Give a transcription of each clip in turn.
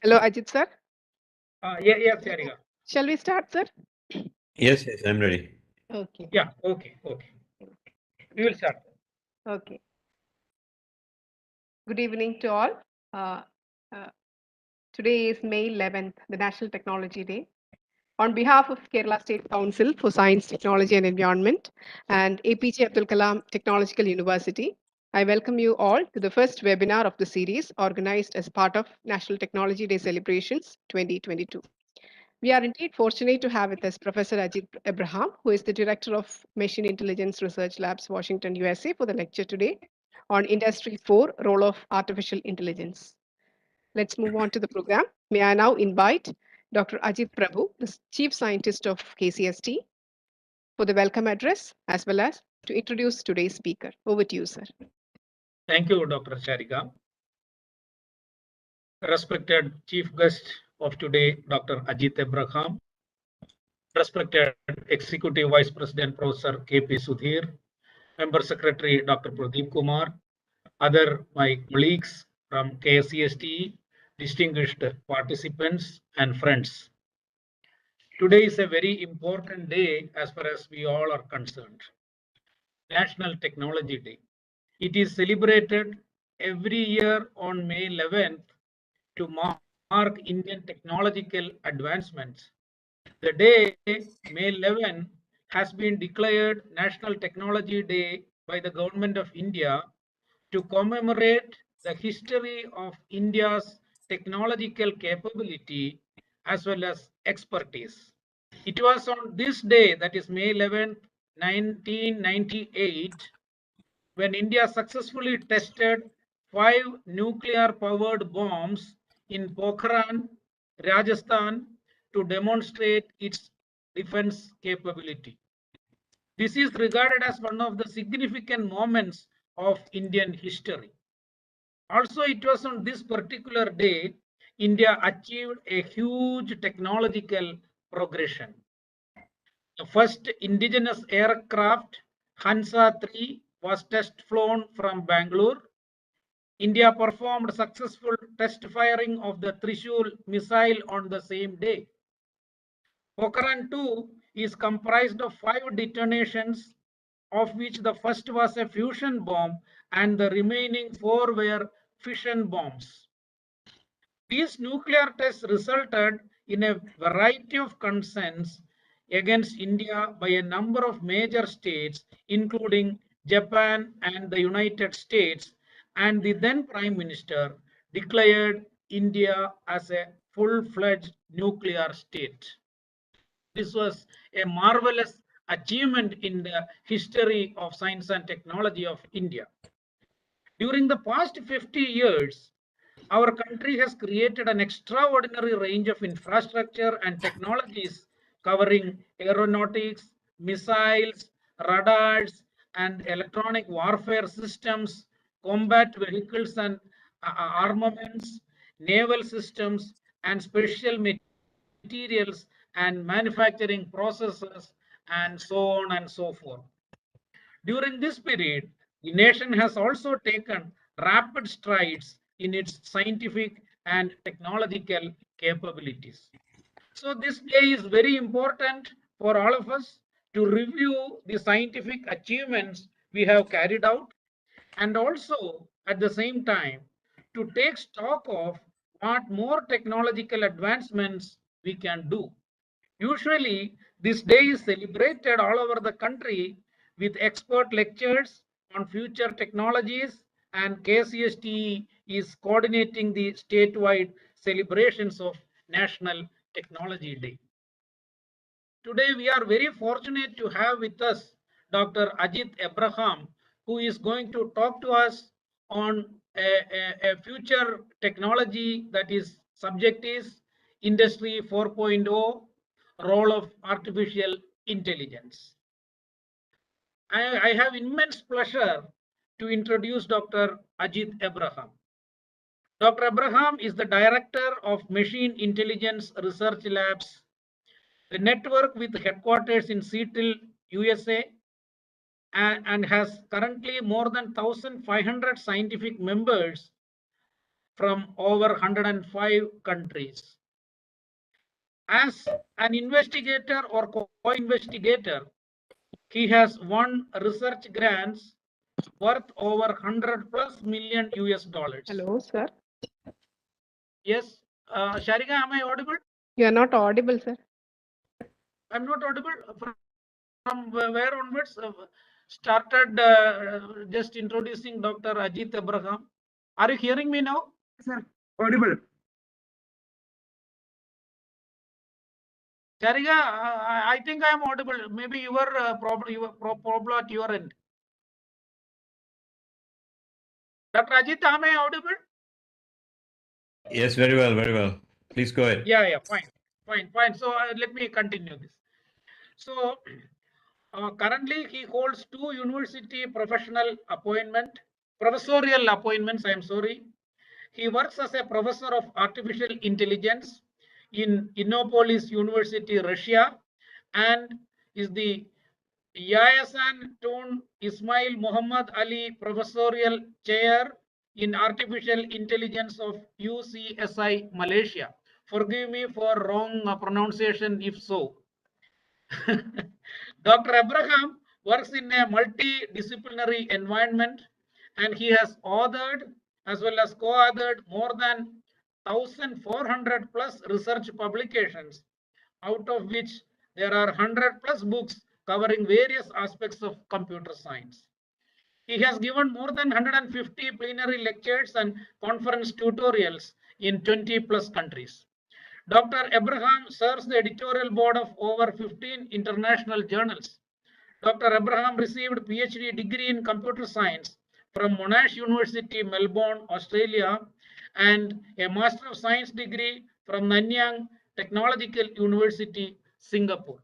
Hello, Ajith sir. Yes, Sarika. Shall we start, sir? Yes, I'm ready. Okay. Yeah, okay. We will start. Okay. Good evening to all. Uh, uh, Today is May 11th, the National Technology Day. On behalf of Kerala State Council for Science, Technology and Environment and APJ Abdul Kalam Technological University, I welcome you all to the first webinar of the series organized as part of National Technology Day celebrations 2022. We are indeed fortunate to have with us Professor Ajith Abraham, who is the Director of Machine Intelligence Research Labs, Washington, USA, for the lecture today on Industry 4, Role of Artificial Intelligence. Let's move on to the program. May I now invite Dr. Ajith Prabhu, the Chief Scientist of KCST, for the welcome address, as well as to introduce today's speaker. Over to you, sir. Thank you, Dr. Sarika. Respected Chief Guest of today, Dr. Ajith Abraham. Respected Executive Vice President, Professor K.P. Sudhir. Member Secretary, Dr. Pradeep Kumar. Other my colleagues from KCST, distinguished participants and friends. Today is a very important day as far as we all are concerned. National Technology Day. It is celebrated every year on May 11th to mark Indian technological advancements. The day, May 11, has been declared National Technology Day by the Government of India to commemorate the history of India's technological capability as well as expertise. It was on this day, that is May 11, 1998, when India successfully tested 5 nuclear-powered bombs in Pokhran, Rajasthan, to demonstrate its defense capability. This is regarded as one of the significant moments of Indian history. Also, it was on this particular day, India achieved a huge technological progression. The first indigenous aircraft, Hansa 3, was test flown from Bangalore. India performed successful test firing of the Trishul missile on the same day. Pokhran 2 is comprised of 5 detonations, of which the first was a fusion bomb and the remaining 4 were fission bombs. These nuclear tests resulted in a variety of concerns against India by a number of major states, including Japan and the United States, and the then Prime Minister declared India as a full-fledged nuclear state. This was a marvelous achievement in the history of science and technology of India. During the past 50 years, our country has created an extraordinary range of infrastructure and technologies covering aeronautics, missiles, radars, and electronic warfare systems, combat vehicles and armaments, naval systems, and special materials and manufacturing processes, and so on and so forth. During this period, the nation has also taken rapid strides in its scientific and technological capabilities. So this day is very important for all of us to review the scientific achievements we have carried out, and also at the same time to take stock of what more technological advancements we can do. Usually, this day is celebrated all over the country with expert lectures on future technologies, and KCST is coordinating the statewide celebrations of National Technology Day. Today, we are very fortunate to have with us Dr. Ajith Abraham, who is going to talk to us on a future technology that is subject is Industry 4.0, role of artificial intelligence. I have immense pleasure to introduce Dr. Ajith Abraham. Dr. Abraham is the Director of Machine Intelligence Research Labs, the network with headquarters in Seattle, USA, and has currently more than 1,500 scientific members from over 105 countries. As an investigator or co-investigator, he has won research grants worth over 100 plus million US dollars. Hello, sir. Yes, Sharika, am I audible? You are not audible, sir. I'm not audible. From where onwards? Started just introducing Dr. Ajith Abraham. Are you hearing me now? Sir, audible. Sharika, I think I am audible. Maybe your problem at your end. Dr. Ajith, am I audible? Yes, very well, very well. Please go ahead. Yeah, fine. So let me continue this. So currently he holds 2 university professional professorial appointments, I am sorry. He works as a professor of artificial intelligence in Innopolis University, Russia, and is the Yayasan Tun Ismail Muhammad Ali Professorial Chair in Artificial Intelligence of UCSI, Malaysia. Forgive me for wrong pronunciation if so. Dr. Abraham works in a multidisciplinary environment and he has authored as well as co-authored more than 1,400 plus research publications, out of which there are 100 plus books covering various aspects of computer science. He has given more than 150 plenary lectures and conference tutorials in 20 plus countries. Dr. Abraham serves the editorial board of over 15 international journals. Dr. Abraham received PhD degree in computer science from Monash University, Melbourne, Australia, and a Master of Science degree from Nanyang Technological University, Singapore.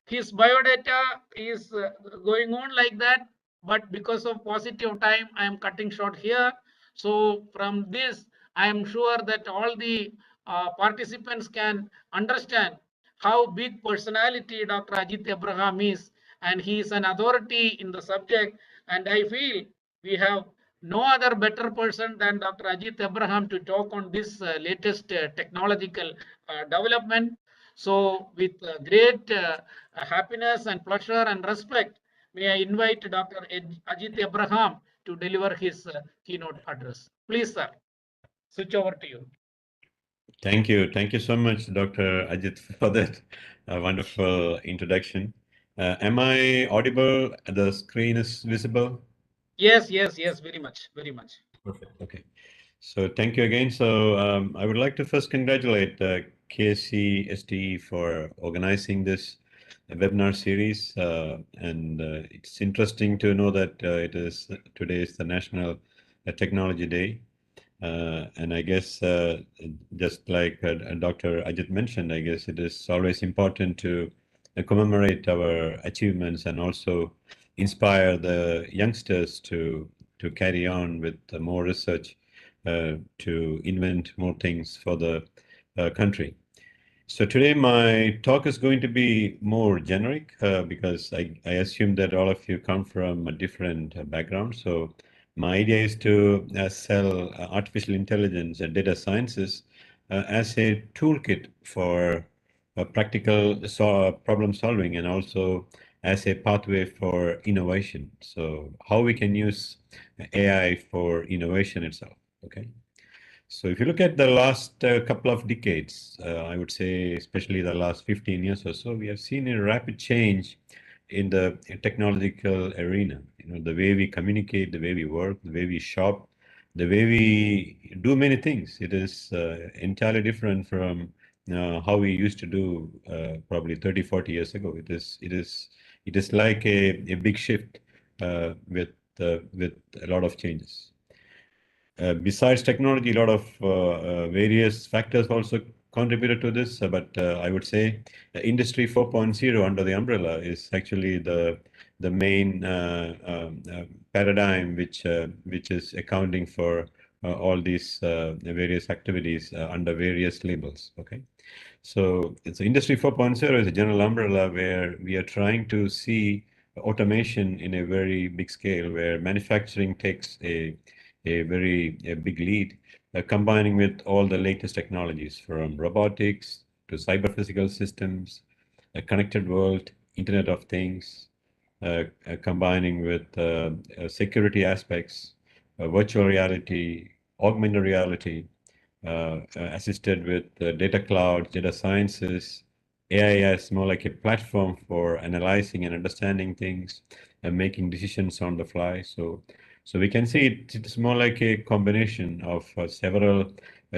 His biodata is going on like that, but because of paucity of time, I am cutting short here. So from this, I am sure that all the participants can understand how big personality Dr. Ajith Abraham is, and he is an authority in the subject. And I feel we have no other better person than Dr. Ajith Abraham to talk on this latest technological development. So with great happiness and pleasure and respect, may I invite Dr. Ajith Abraham to deliver his keynote address. Please, sir, switch over to you. Thank you. Thank you so much, Dr. Ajith, for that wonderful introduction. Am I audible? The screen is visible? Yes, very much. Perfect. Okay. So thank you again. So I would like to first congratulate KSC STE for organizing this webinar series. And it's interesting to know that today is the National Technology Day. And I guess just like Dr. Ajith mentioned, I guess it is always important to commemorate our achievements and also inspire the youngsters to carry on with more research to invent more things for the country. So today my talk is going to be more generic because I assume that all of you come from a different background. So my idea is to sell artificial intelligence and data sciences as a toolkit for practical problem solving and also as a pathway for innovation. So how we can use AI for innovation itself, okay? So if you look at the last couple of decades, I would say especially the last 15 years or so, we have seen a rapid change in the technological arena. You know, the way we communicate, the way we work, the way we shop, the way we do many things. It is entirely different from how we used to do probably 30, 40 years ago. It is like a big shift with a lot of changes. Besides technology, a lot of various factors also contributed to this, but I would say Industry 4.0 under the umbrella is actually the main paradigm which is accounting for all these various activities under various labels. Okay, so it's Industry 4.0 is a general umbrella where we are trying to see automation in a very big scale, where manufacturing takes a a big lead, combining with all the latest technologies from robotics to cyber physical systems, a connected world, Internet of Things, combining with security aspects, virtual reality, augmented reality, assisted with data cloud, data sciences, AI as more like a platform for analyzing and understanding things and making decisions on the fly. So we can see it's more like a combination of several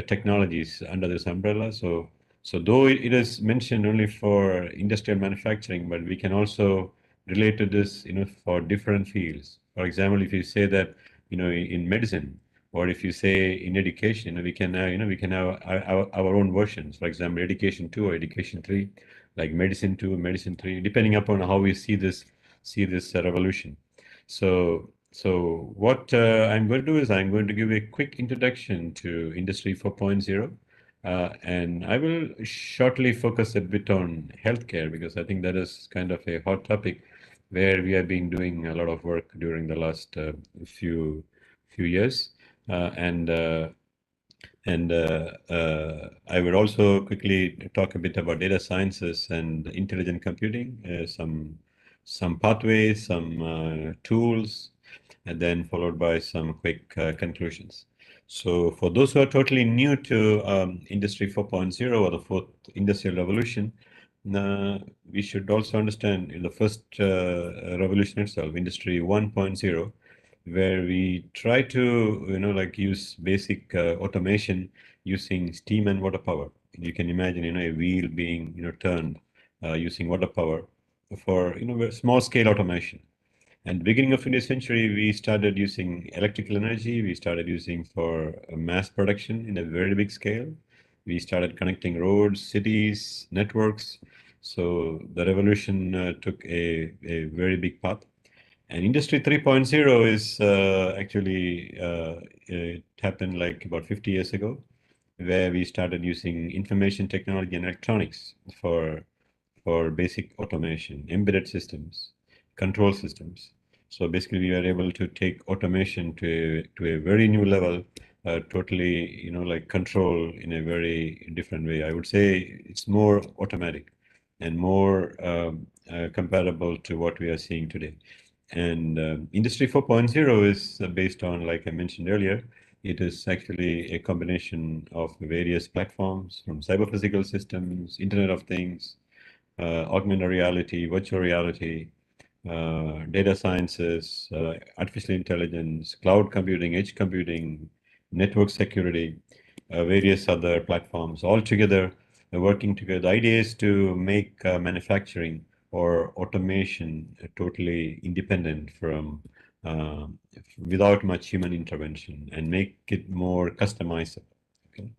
technologies under this umbrella. So though it is mentioned only for industrial manufacturing, but we can also relate to this, for different fields. For example, if you say that, in medicine, or if you say in education, we can have our own versions. For example, education 2 or education 3, like medicine 2, medicine 3, depending upon how we see this revolution. So what I'm going to do is I'm going to give a quick introduction to Industry 4.0. And I will shortly focus a bit on healthcare because I think that is kind of a hot topic where we have been doing a lot of work during the last few years. And I would also quickly talk a bit about data sciences and intelligent computing, some pathways, some tools, and then followed by some quick conclusions. So for those who are totally new to Industry 4.0 or the fourth industrial revolution, we should also understand in the first revolution itself, Industry 1.0, where we try to, use basic automation using steam and water power. You can imagine, a wheel being, turned using water power for, small scale automation. And beginning of 20th century, we started using electrical energy. We started using for mass production in a very big scale. We started connecting roads, cities, networks. So the revolution took a very big path. And Industry 3.0 is actually, it happened like about 50 years ago, where we started using information technology and electronics for basic automation, embedded systems, control systems. So basically, we were able to take automation to a very new level, totally, like control in a very different way. I would say it's more automatic and more comparable to what we are seeing today. And Industry 4.0 is based on, like I mentioned earlier, it is actually a combination of various platforms from cyber physical systems, Internet of Things, augmented reality, virtual reality, data sciences, artificial intelligence, cloud computing, edge computing, network security, various other platforms, all together, working together. The idea is to make manufacturing or automation totally independent from uh, without much human intervention and make it more customizable. Okay?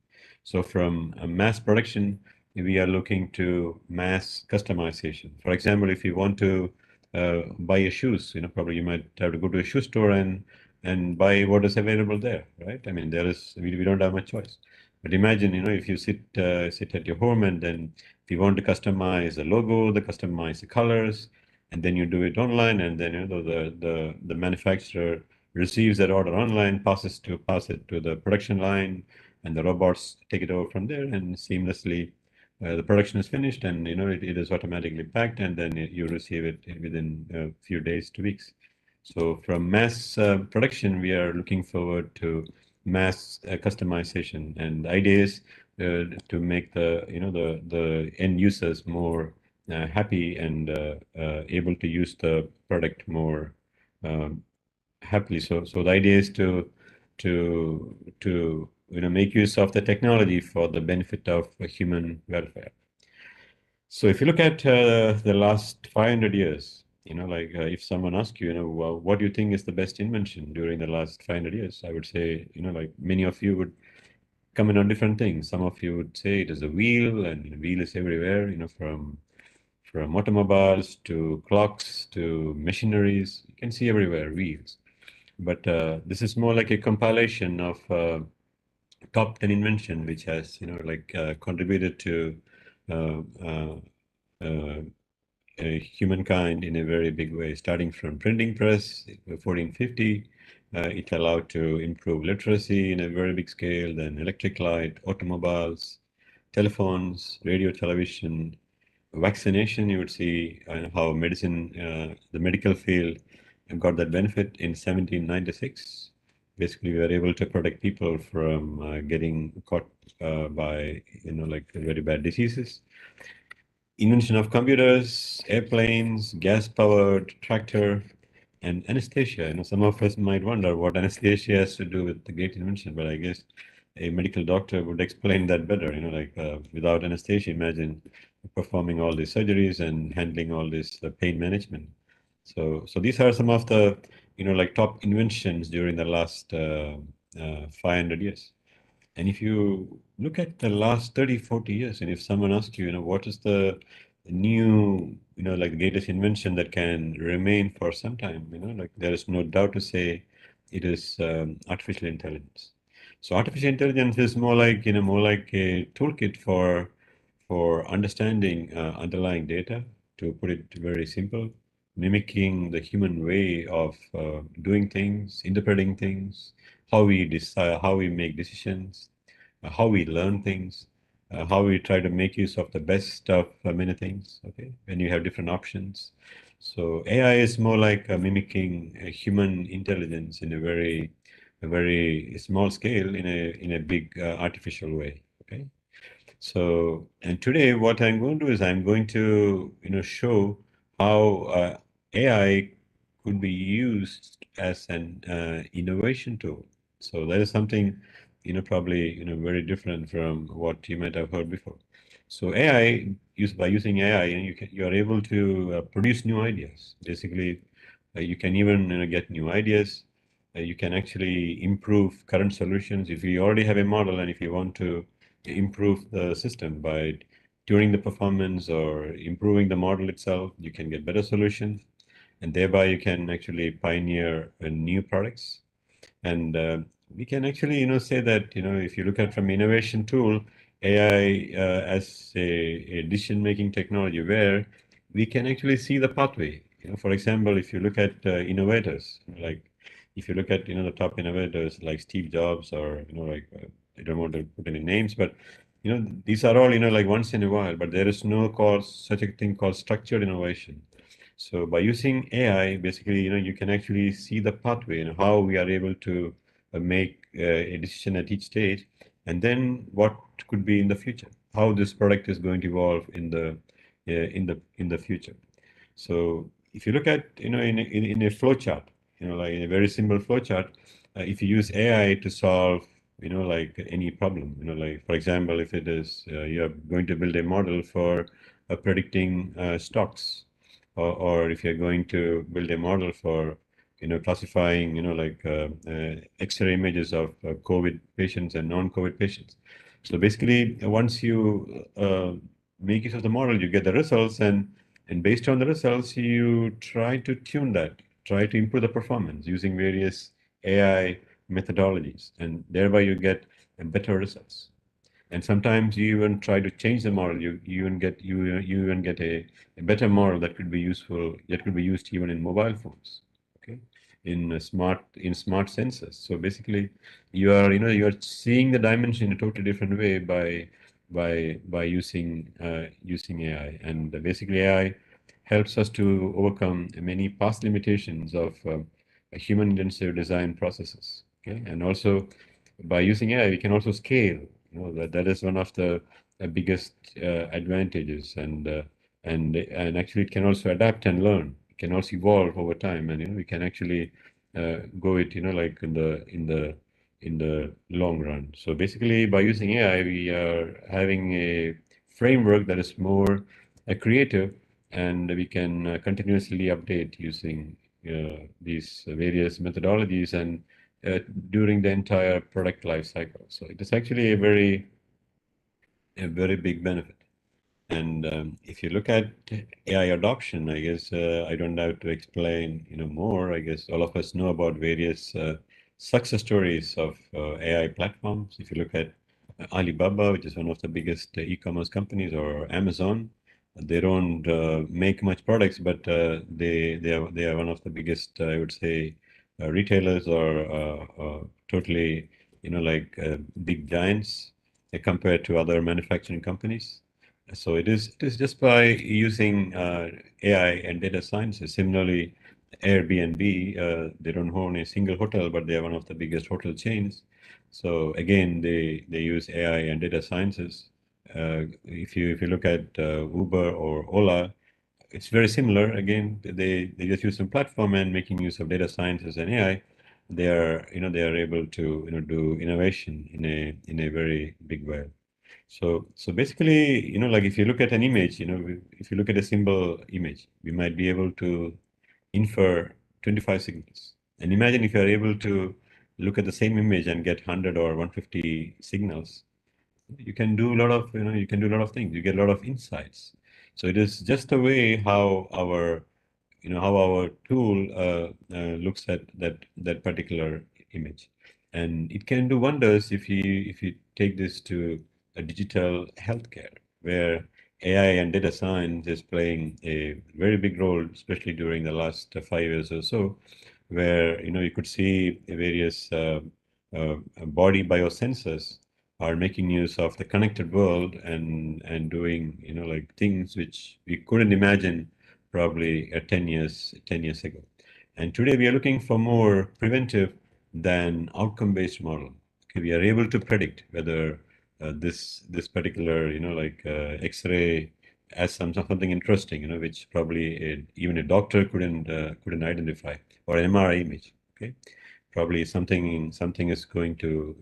So from mass production, we are looking to mass customization. For example, if you want to buy your shoes, probably you might have to go to a shoe store and buy what is available there, right? I mean, we don't have much choice. But imagine, if you sit at your home and then if you want to customize the logo, customize the colors, and then you do it online, and then the manufacturer receives that order online, pass it to the production line, and the robots take it over from there, and seamlessly the production is finished, and it is automatically packed, and then you receive it within a few days to weeks. So from mass production, we are looking forward to mass customization, and the idea is to make the end users more happy and able to use the product more um, happily. So the idea is to make use of the technology for the benefit of human welfare. So if you look at the last 500 years, if someone asks you, well, what do you think is the best invention during the last 500 years? I would say, like many of you would comment on different things. Some of you would say it is a wheel, and the wheel is everywhere, from automobiles to clocks to machineries. You can see everywhere wheels. But this is more like a compilation of top 10 invention, which has, contributed to uh, uh, uh, humankind in a very big way, starting from printing press, 1450, It allowed to improve literacy in a very big scale, then electric light, automobiles, telephones, radio, television, vaccination. You would see how medicine, the medical field got that benefit in 1796. Basically, we were able to protect people from getting caught by, like very bad diseases. Invention of computers, airplanes, gas-powered tractor, and anesthesia. Some of us might wonder what anesthesia has to do with the great invention, but I guess a medical doctor would explain that better. Without anesthesia, imagine performing all these surgeries and handling all this pain management. So these are some of the, like top inventions during the last 500 years. And if you look at the last 30, 40 years, and if someone asks you, what is the new, like the greatest invention that can remain for some time, like there is no doubt to say it is artificial intelligence. So artificial intelligence is more like a toolkit for understanding underlying data, to put it very simple, mimicking the human way of doing things, interpreting things, how we decide, how we make decisions, how we learn things, how we try to make use of the best of many things. Okay, when you have different options. So AI is more like mimicking human intelligence in a very small scale in a big artificial way. Okay. So, and today what I'm going to do is I'm going to, show how AI could be used as an innovation tool. So that is something, probably, very different from what you might have heard before. So AI, by using AI, you are able to produce new ideas. Basically, you can even, get new ideas. You can actually improve current solutions. If you already have a model and if you want to improve the system by tuning the performance or improving the model itself, you can get better solutions, and thereby you can actually pioneer new products. And we can actually, say that, if you look at from innovation tool, AI as a decision-making technology where we can actually see the pathway. For example, if you look at innovators, like if you look at, the top innovators like Steve Jobs or, I don't want to put any names, but, these are all, like once in a while, but there is no such a thing called structured innovation. So by using AI, basically, you can actually see the pathway and how we are able to make a decision at each stage, and then what could be in the future, how this product is going to evolve in the future. So if you look at, in a flow chart, like in a very simple flow chart, if you use AI to solve, like any problem, like for example, if it is you're going to build a model for predicting stocks, or if you're going to build a model for, classifying, like X-ray images of COVID patients and non-COVID patients. So basically, once you make use of the model, you get the results, and based on the results, you try to tune that, try to improve the performance using various AI methodologies, and thereby you get better results. And sometimes you even try to change the model. You even get a better model that could be useful, that could be used even in mobile phones. Okay, in smart sensors. So basically, you are seeing the dimension in a totally different way by using AI. And basically, AI helps us to overcome many past limitations of human-intensive design processes. Okay, and also by using AI, we can also scale. That is one of the biggest advantages, and actually it can also adapt and learn. It can also evolve over time, and we can actually go it, like in the long run. So basically, by using AI, we are having a framework that is more creative, and we can continuously update using these various methodologies and during the entire product life cycle. So it is actually a very big benefit. And if you look at AI adoption, I guess I don't have to explain, more. I guess all of us know about various success stories of AI platforms. If you look at Alibaba, which is one of the biggest e-commerce companies, or Amazon, they don't make much products, but they are one of the biggest, I would say, retailers are totally, like big giants compared to other manufacturing companies. So it is just by using AI and data sciences. Similarly, Airbnb, they don't own a single hotel, but they are one of the biggest hotel chains. So again, they use AI and data sciences. If you look at Uber or Ola, it's very similar. Again, they just use some platform and making use of data sciences and AI. They are able to do innovation in a very big way. So basically, like if you look at an image, if you look at a simple image, we might be able to infer 25 signals. And imagine if you are able to look at the same image and get 100 or 150 signals, you can do a lot of things. You get a lot of insights. So it is just a way how our tool looks at that particular image, and it can do wonders if you take this to a digital healthcare, where AI and data science is playing a very big role, especially during the last 5 years or so, where you could see various body biosensors are making use of the connected world and doing like things which we couldn't imagine probably 10 years ago. And today we are looking for more preventive than outcome-based model. Okay, we are able to predict whether this particular like X-ray has something interesting, which probably even a doctor couldn't identify, or an MRI image. Okay, probably something is going to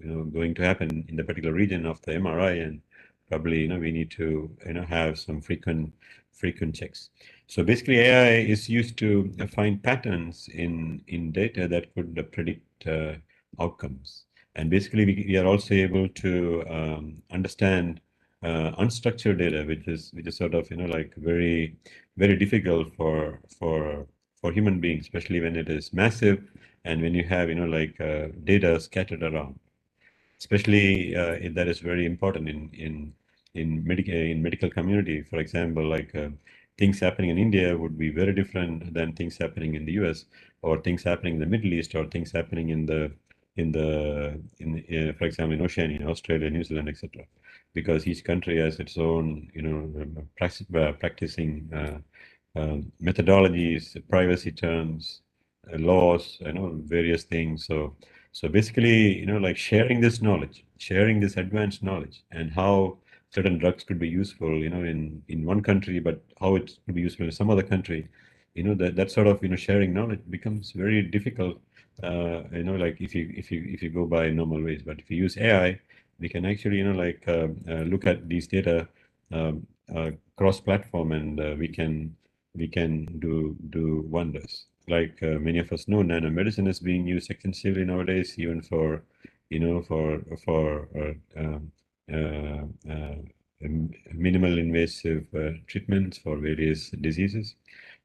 happen in the particular region of the MRI, and probably we need to have some frequent checks. So basically, AI is used to find patterns in data that could predict outcomes. And basically, we are also able to understand unstructured data, which is sort of like very very difficult for human beings, especially when it is massive and when you have like data scattered around. Especially that is very important in medical community. For example, like things happening in India would be very different than things happening in the US, or things happening in the Middle East, or things happening for example, in Oceania, Australia, New Zealand, etc. Because each country has its own practicing methodologies, privacy terms, laws, various things. So basically, like sharing this knowledge, sharing this advanced knowledge, and how certain drugs could be useful, in one country, but how it could be useful in some other country, that sort of sharing knowledge becomes very difficult. Like if you go by normal ways, but if you use AI, we can actually like look at these data cross-platform, and we can do wonders. Like many of us know, nanomedicine is being used extensively nowadays, even for minimal invasive treatments for various diseases.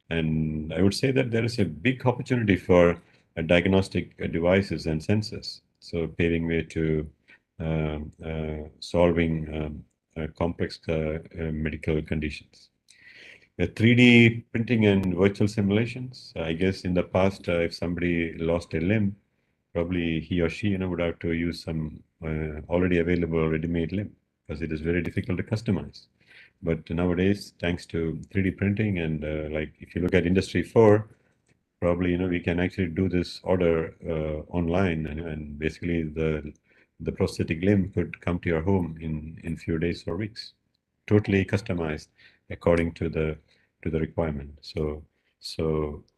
And I would say that there is a big opportunity for diagnostic devices and sensors, so paving way to solving complex medical conditions. 3D printing and virtual simulations. I guess in the past, if somebody lost a limb, probably he or she, would have to use some already available ready-made limb, because it is very difficult to customize. But nowadays, thanks to 3D printing, and like if you look at Industry 4, probably we can actually do this order online, and basically the prosthetic limb could come to your home in few days or weeks, totally customized according to the requirement. So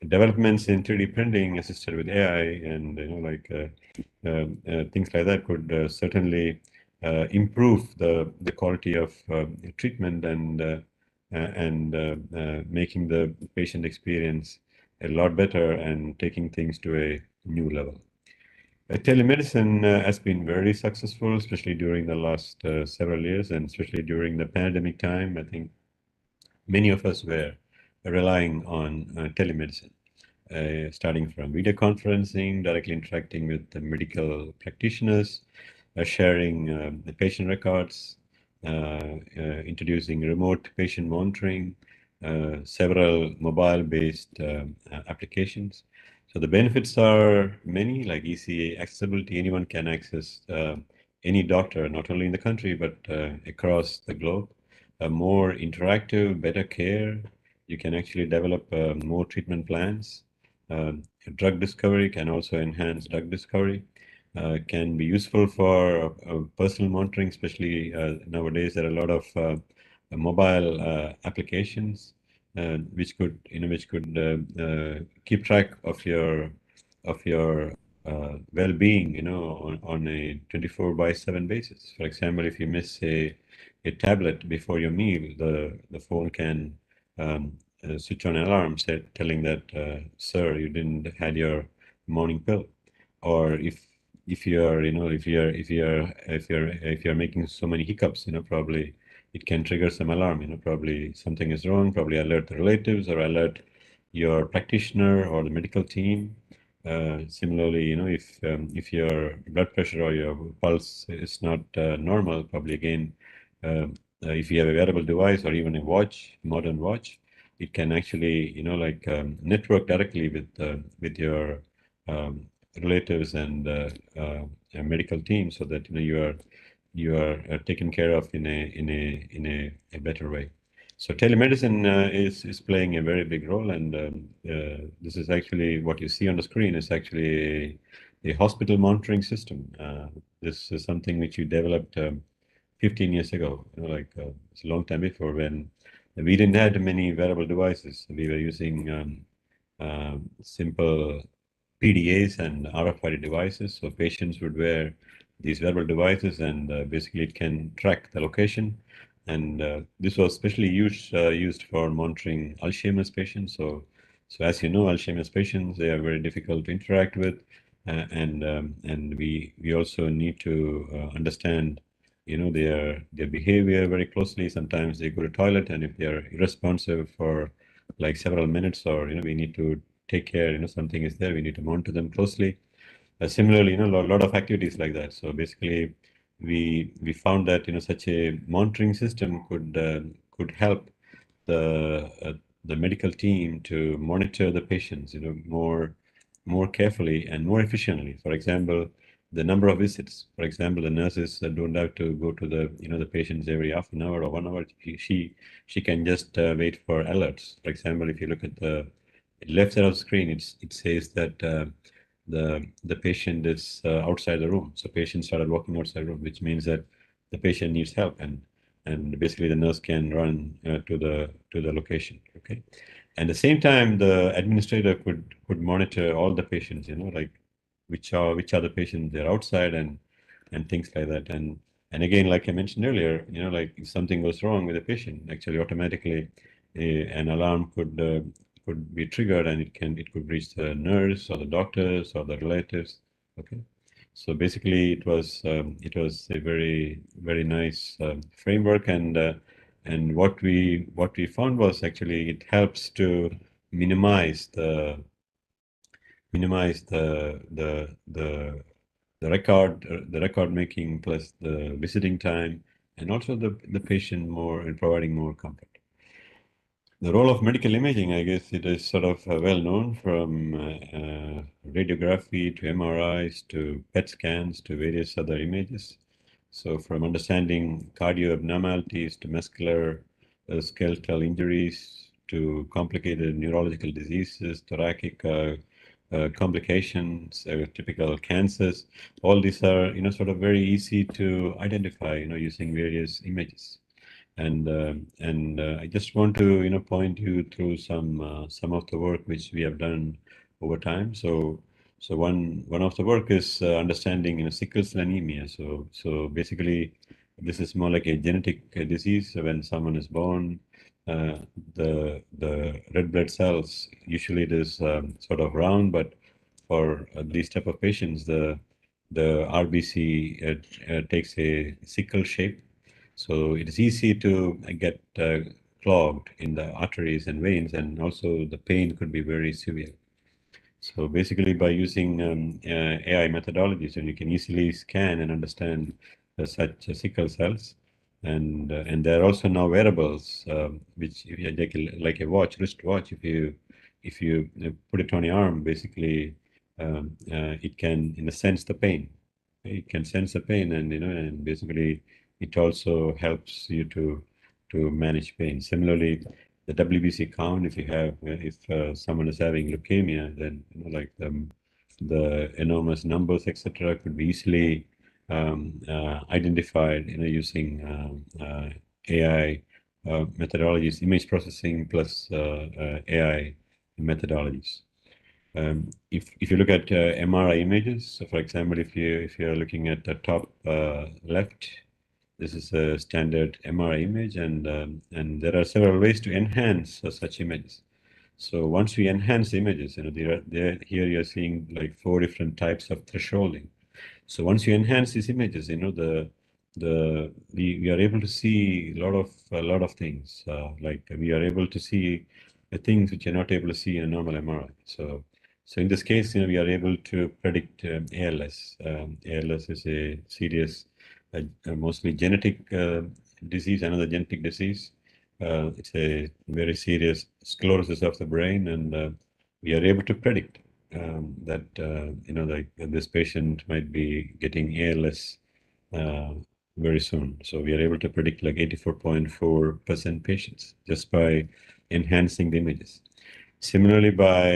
developments in 3D printing assisted with AI, and like things like that could certainly improve the quality of treatment, and making the patient experience a lot better, and taking things to a new level. Telemedicine has been very successful, especially during the last several years, and especially during the pandemic time. I think many of us were relying on telemedicine, starting from video conferencing, directly interacting with the medical practitioners, sharing the patient records, introducing remote patient monitoring, several mobile-based applications. So the benefits are many, like easy accessibility. Anyone can access any doctor, not only in the country, but across the globe. More interactive, better care. You can actually develop more treatment plans. Drug discovery can also enhance drug discovery. Can be useful for personal monitoring, especially nowadays. There are a lot of mobile applications which could keep track of your well-being, on a 24/7 basis. For example, if you miss a tablet before your meal, the phone can switch on alarm telling that, sir, you didn't had your morning pill. Or if you're making so many hiccups, probably it can trigger some alarm. Probably something is wrong. Probably alert the relatives or alert your practitioner or the medical team. Similarly, if your blood pressure or your pulse is not normal, probably again, if you have a wearable device or even a watch, modern watch, it can actually, network directly with your relatives and medical team, so that you are taken care of in a better way. So telemedicine is playing a very big role, and this is actually what you see on the screen is actually a hospital monitoring system. This is something which you developed 15 years ago. It's a long time before, when we didn't have many wearable devices. We were using simple PDAs and RFID devices. So patients would wear these wearable devices, and basically it can track the location. And this was specially used for monitoring Alzheimer's patients. So as you know, Alzheimer's patients, they are very difficult to interact with, and we also need to understand, their behavior very closely. Sometimes they go to toilet, and if they are irresponsive for like several minutes, or we need to take care, something is there, we need to monitor them closely. Similarly, a lot of activities like that. So basically, we found that such a monitoring system could help the medical team to monitor the patients, more carefully and more efficiently. For example, the number of visits. For example, the nurses don't have to go to the patients every half an hour or 1 hour. She can just wait for alerts. For example, if you look at the left side of the screen, it says that the patient is outside the room. So patient started walking outside the room, which means that the patient needs help, and basically the nurse can run to the location. Okay, and at the same time, the administrator could monitor all the patients. Like which are the patients they're outside, and things like that. And again, like I mentioned earlier, like if something goes wrong with the patient, actually automatically an alarm could be triggered, and it could reach the nurse or the doctors or the relatives. Okay, so basically it was a very, very nice framework, and what we found was actually it helps to minimize the record making, plus the visiting time, and also the patient more, and providing more comfort. The role of medical imaging, I guess it is sort of well known, from radiography to MRIs to PET scans to various other images. So from understanding cardio abnormalities to muscular skeletal injuries to complicated neurological diseases, thoracic complications, typical cancers, all these are, sort of very easy to identify, using various images. And I just want to point you through some of the work which we have done over time. So one of the work is understanding sickle cell anemia. So basically, this is more like a genetic disease. So when someone is born, the red blood cells, usually it is sort of round, but for these type of patients, the RBC takes a sickle shape. So it is easy to get clogged in the arteries and veins, and also the pain could be very severe. So basically, by using AI methodologies, and you can easily scan and understand such sickle cells, and there are also now wearables, which if you like a watch, wrist watch, if if you put it on your arm, basically, it can, in a sense, the pain. It can sense the pain, and and basically, it also helps you to manage pain. Similarly, the WBC count, if you have, if someone is having leukemia, then like the enormous numbers, etc., could be easily identified, using AI methodologies, image processing plus AI methodologies. If you look at MRI images, so for example, if you're looking at the top left, this is a standard MRI image, and there are several ways to enhance such images. So once we enhance images, here you're seeing like 4 different types of thresholding. So once you enhance these images, we are able to see a lot of things. Like we are able to see the things which you're not able to see in a normal MRI. So in this case, we are able to predict ALS. ALS is a serious, mostly genetic disease, another genetic disease. It's a very serious sclerosis of the brain, and we are able to predict that like this patient might be getting ALS very soon. So we are able to predict like 84.4% patients just by enhancing the images. Similarly, by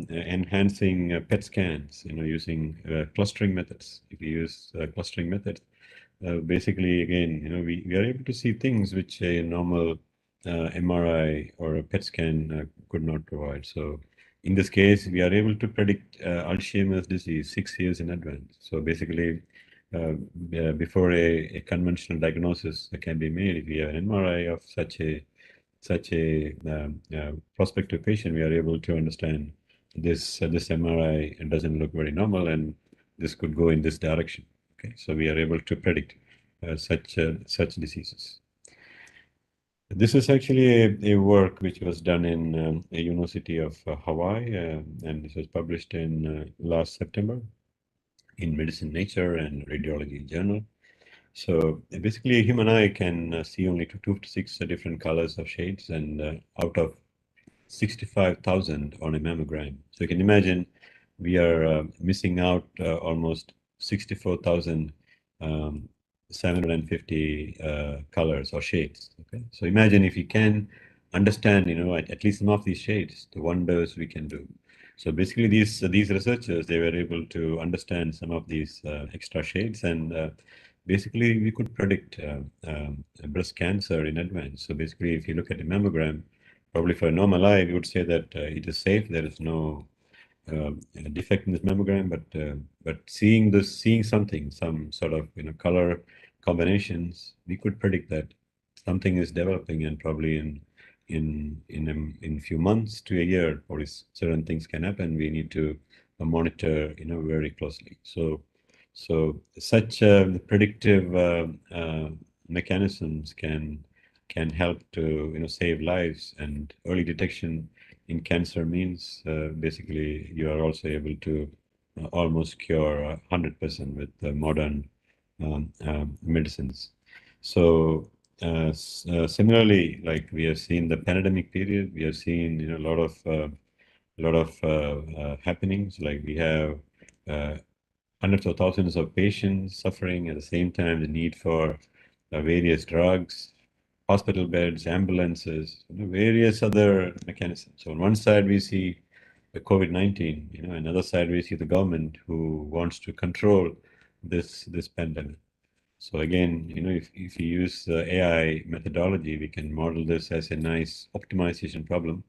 enhancing PET scans, using clustering methods. If you use clustering methods, basically, again, we are able to see things which a normal MRI or a PET scan could not provide. So in this case, we are able to predict Alzheimer's disease 6 years in advance. So basically, before a conventional diagnosis can be made, if we have an MRI of such a prospective patient, we are able to understand this MRI doesn't look very normal, and this could go in this direction. Okay, so we are able to predict such diseases. This is actually a work which was done in a University of Hawaii, and this was published in last September in Medicine Nature and Radiology Journal. So basically, a human eye can see only 2 to 6 different colors of shades, and out of 65,000 on a mammogram. So you can imagine we are missing out almost 64,750 colors or shades. Okay, so imagine if you can understand, at least some of these shades, the wonders we can do. So basically, these researchers, they were able to understand some of these extra shades, and basically we could predict breast cancer in advance. So basically, if you look at a mammogram, probably for a normal eye, we would say that it is safe. There is no defect in this mammogram, but seeing something, some sort of color combinations, we could predict that something is developing, and probably in few months to a year, probably certain things can happen. We need to monitor very closely. So such predictive mechanisms can help to save lives, and early detection in cancer means basically you are also able to almost cure 100% with modern medicines. So similarly, like we have seen the pandemic period, we have seen a lot of happenings. Like we have hundreds of thousands of patients suffering, at the same time the need for various drugs, hospital beds, ambulances, various other mechanisms. So on one side we see the COVID-19, another side we see the government who wants to control this pandemic. So again, if you use AI methodology, we can model this as a nice optimization problem,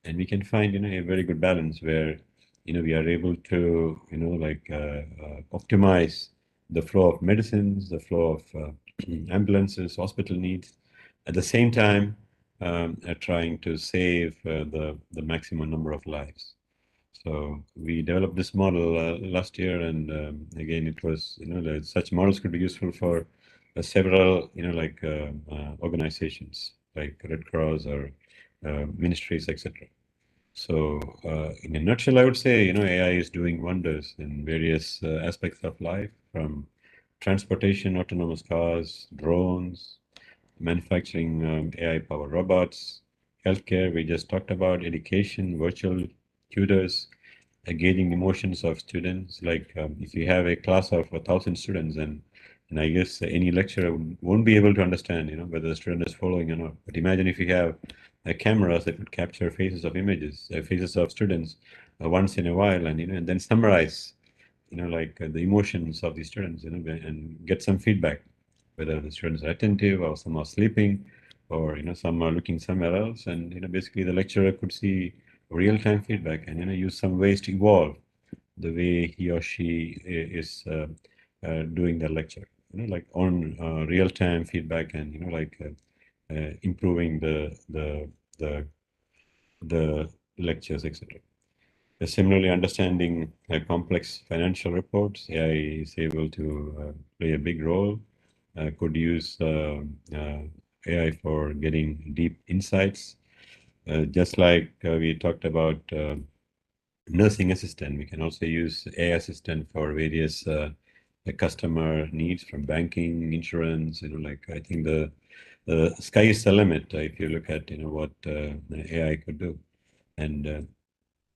and we can find a very good balance where we are able to optimize the flow of medicines, the flow of ambulances, hospital needs, at the same time trying to save the maximum number of lives. So we developed this model last year, and again, it was such models could be useful for several organizations like Red Cross or ministries, etc. So in a nutshell, I would say AI is doing wonders in various aspects of life, from transportation, autonomous cars, drones, manufacturing AI-powered robots, healthcare, we just talked about education, virtual tutors, gauging emotions of students. Like if you have a class of 1,000 students, and I guess any lecturer won't be able to understand, whether the student is following or not. But imagine if you have cameras that would capture faces of images, faces of students once in a while, and then summarize, like the emotions of the students, and get some feedback, whether the students are attentive or some are sleeping, or some are looking somewhere else, and basically the lecturer could see real-time feedback and use some ways to evolve the way he or she is doing the lecture, like on real-time feedback, and like improving the lectures, etc. Similarly, understanding complex financial reports, AI is able to play a big role. Could use AI for getting deep insights. Just like we talked about nursing assistant, we can also use AI assistant for various customer needs from banking, insurance. Like I think the sky is the limit if you look at what AI could do. And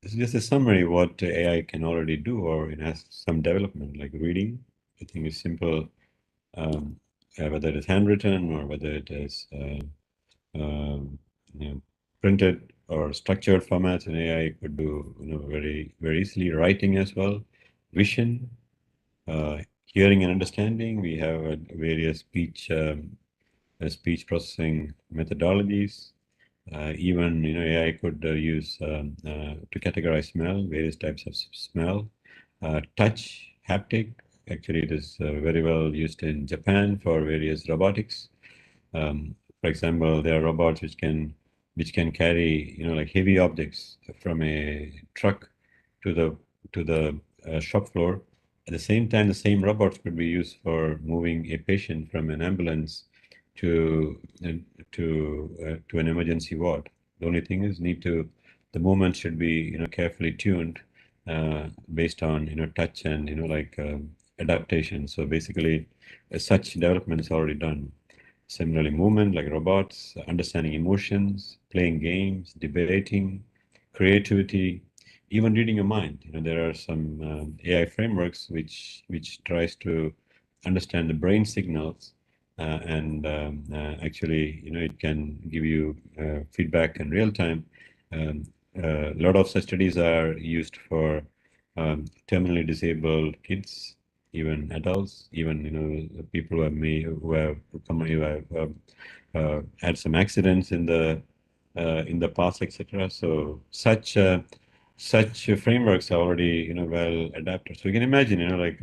this is just a summary of what AI can already do, or it has some development, like reading. I think it's simple, whether it is handwritten or whether it is printed or structured formats, and AI could do very very easily. Writing as well, vision, hearing and understanding. We have various speech processing methodologies. Even AI could use to categorize smell, various types of smell, touch, haptic. Actually, it is very well used in Japan for various robotics. For example, there are robots which can carry like heavy objects from a truck to the shop floor. At the same time, the same robots could be used for moving a patient from an ambulance to to an emergency ward. The only thing is the movement should be carefully tuned based on touch and like adaptation. So basically, such development is already done. Similarly, movement like robots, understanding emotions, playing games, debating, creativity, even reading your mind. There are some AI frameworks which tries to understand the brain signals, and actually, it can give you feedback in real time. A lot of such studies are used for terminally disabled kids, even adults, even people who have had some accidents in the past, etc. So such frameworks are already well adapted. So you can imagine, like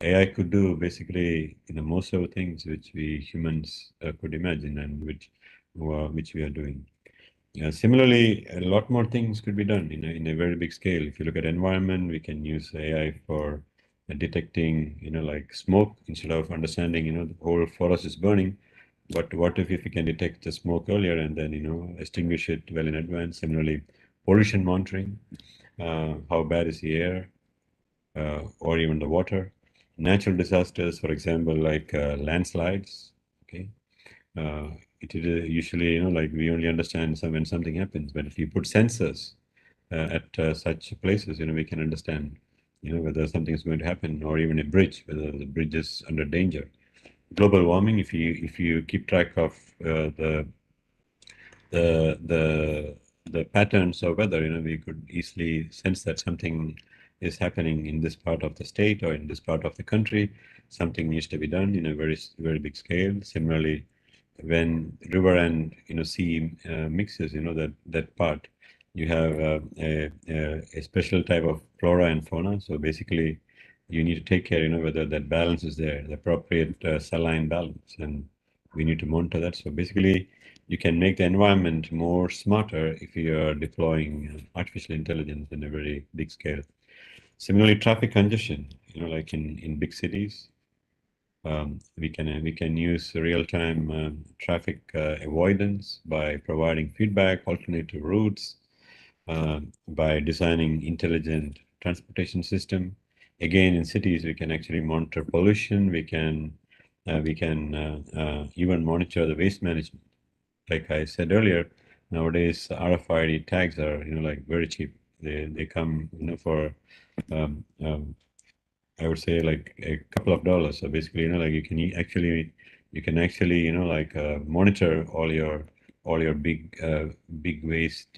AI could do basically most of the things which we humans could imagine, and which we are doing. Similarly, a lot more things could be done in a very big scale. If you look at environment, we can use AI for detecting, like smoke instead of understanding, the whole forest is burning. But what if we can detect the smoke earlier and then, extinguish it well in advance? Similarly, pollution monitoring, how bad is the air, or even the water. Natural disasters, for example, like landslides. Okay, it is usually like we only understand when something happens, but if you put sensors at such places, we can understand whether something is going to happen, or even a bridge, whether the bridge is under danger. Global warming, if you keep track of the the the patterns of weather, we could easily sense that something is happening in this part of the state or in this part of the country. Something needs to be done in a very very big scale. Similarly, when river and sea mixes, that part, you have a special type of flora and fauna. So basically, you need to take care, whether that balance is there, the appropriate saline balance, and we need to monitor that. So basically, you can make the environment more smarter if you are deploying artificial intelligence in a very big scale. Similarly, traffic congestion, like in big cities, we can use real-time traffic avoidance by providing feedback, alternative routes, by designing intelligent transportation system. Again, in cities, we can actually monitor pollution. We can even monitor the waste management. Like I said earlier, nowadays RFID tags are, like very cheap. They come, for um, um, I would say like a couple of dollars. So basically, like you can actually, like monitor all your big waste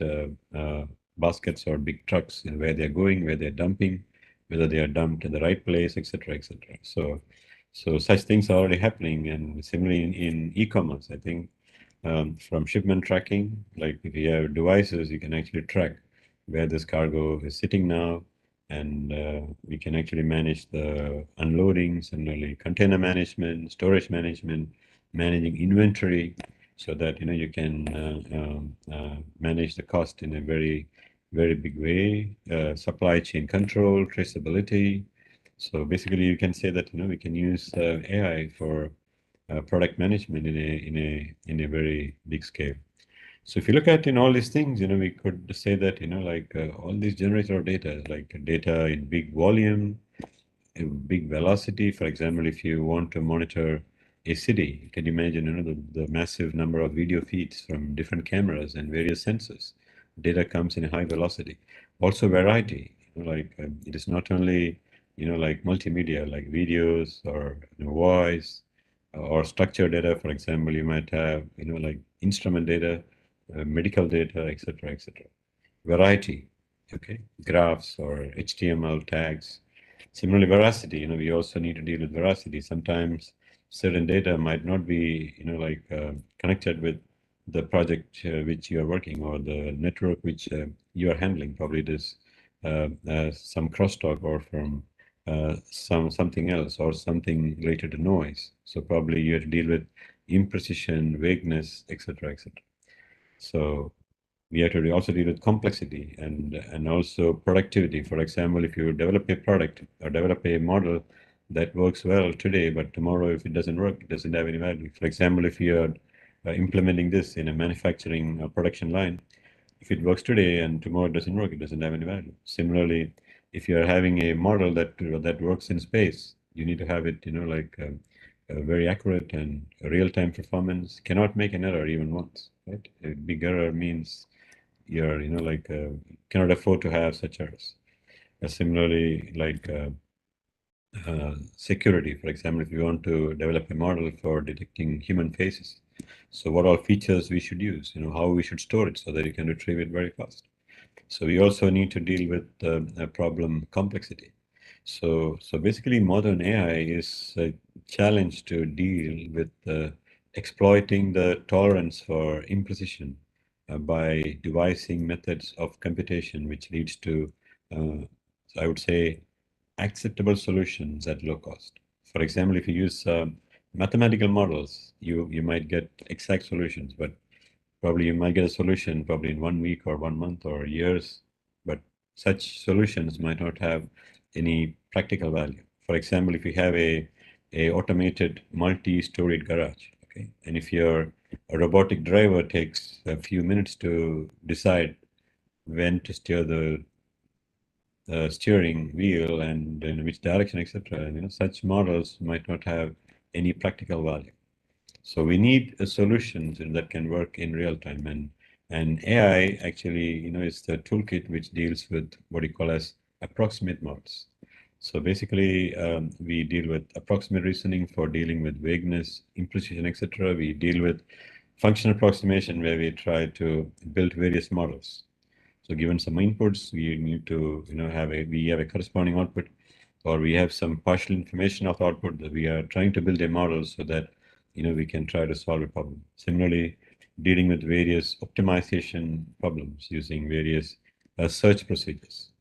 baskets or big trucks, where they're going, where they're dumping, whether they are dumped in the right place, etc., etc. So such things are already happening, and similarly in e-commerce, I think from shipment tracking, like if you have devices, you can actually track where this cargo is sitting now, and we can actually manage the unloading, similarly container management, storage management, managing inventory, so that you can manage the cost in a very very big way. Supply chain control, traceability. So basically, you can say that we can use AI for product management in a very big scale. So if you look at in all these things, we could say that like all these generator of data is like data in big volume, in big velocity. For example, if you want to monitor a city, you can imagine the massive number of video feeds from different cameras and various sensors. Data comes in a high velocity. Also variety, like it is not only like multimedia, like videos or voice or structured data. For example, you might have like instrument data, medical data, etc., etc. Variety, okay, graphs or HTML tags. Similarly, veracity, we also need to deal with veracity. Sometimes certain data might not be, like connected with the project which you are working, or the network which you are handling. Probably it is some crosstalk, or from something else, or something related to noise. So probably you have to deal with imprecision, vagueness, etc., etc. So we have to also deal with complexity and also productivity. For example, if you develop a product or develop a model that works well today, but tomorrow if it doesn't work, it doesn't have any value. For example, if you are implementing this in a manufacturing production line, if it works today and tomorrow it doesn't work, it doesn't have any value. Similarly, if you are having a model that works in space, you need to have it, like very accurate and real-time performance. Cannot make an error even once, right? A big error means you're, like cannot afford to have such errors. Similarly, like security, for example, if you want to develop a model for detecting human faces, so what all features we should use, how we should store it so that you can retrieve it very fast. So we also need to deal with a problem complexity. So basically, modern AI is a challenge to deal with exploiting the tolerance for imprecision by devising methods of computation which leads to, I would say, acceptable solutions at low cost. For example, if you use mathematical models, you might get exact solutions, but probably you might get a solution probably in 1 week or 1 month or years, but such solutions might not have any practical value. For example, if you have a automated multi-storied garage, okay, and if your a robotic driver takes a few minutes to decide when to steer the steering wheel and in which direction, etc., such models might not have any practical value. So we need a solution that can work in real time, and AI actually, is the toolkit which deals with what you call as approximate models. So basically, we deal with approximate reasoning for dealing with vagueness, imprecision, etc. We deal with functional approximation, where we try to build various models. So given some inputs, we need to, we have a corresponding output, or we have some partial information of the output that we are trying to build a model so that, we can try to solve a problem. Similarly, dealing with various optimization problems using various search procedures.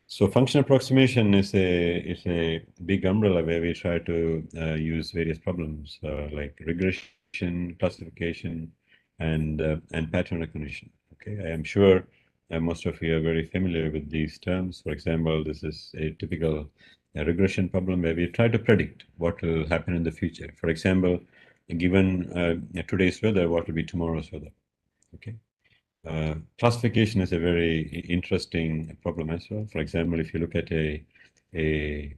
So function approximation is a big umbrella where we try to use various problems like regression, classification, and pattern recognition. Okay, I am sure most of you are very familiar with these terms. For example, this is a typical regression problem where we try to predict what will happen in the future. For example, given today's weather, what will be tomorrow's weather? Okay. Classification is a very interesting problem as well. For example, if you look at an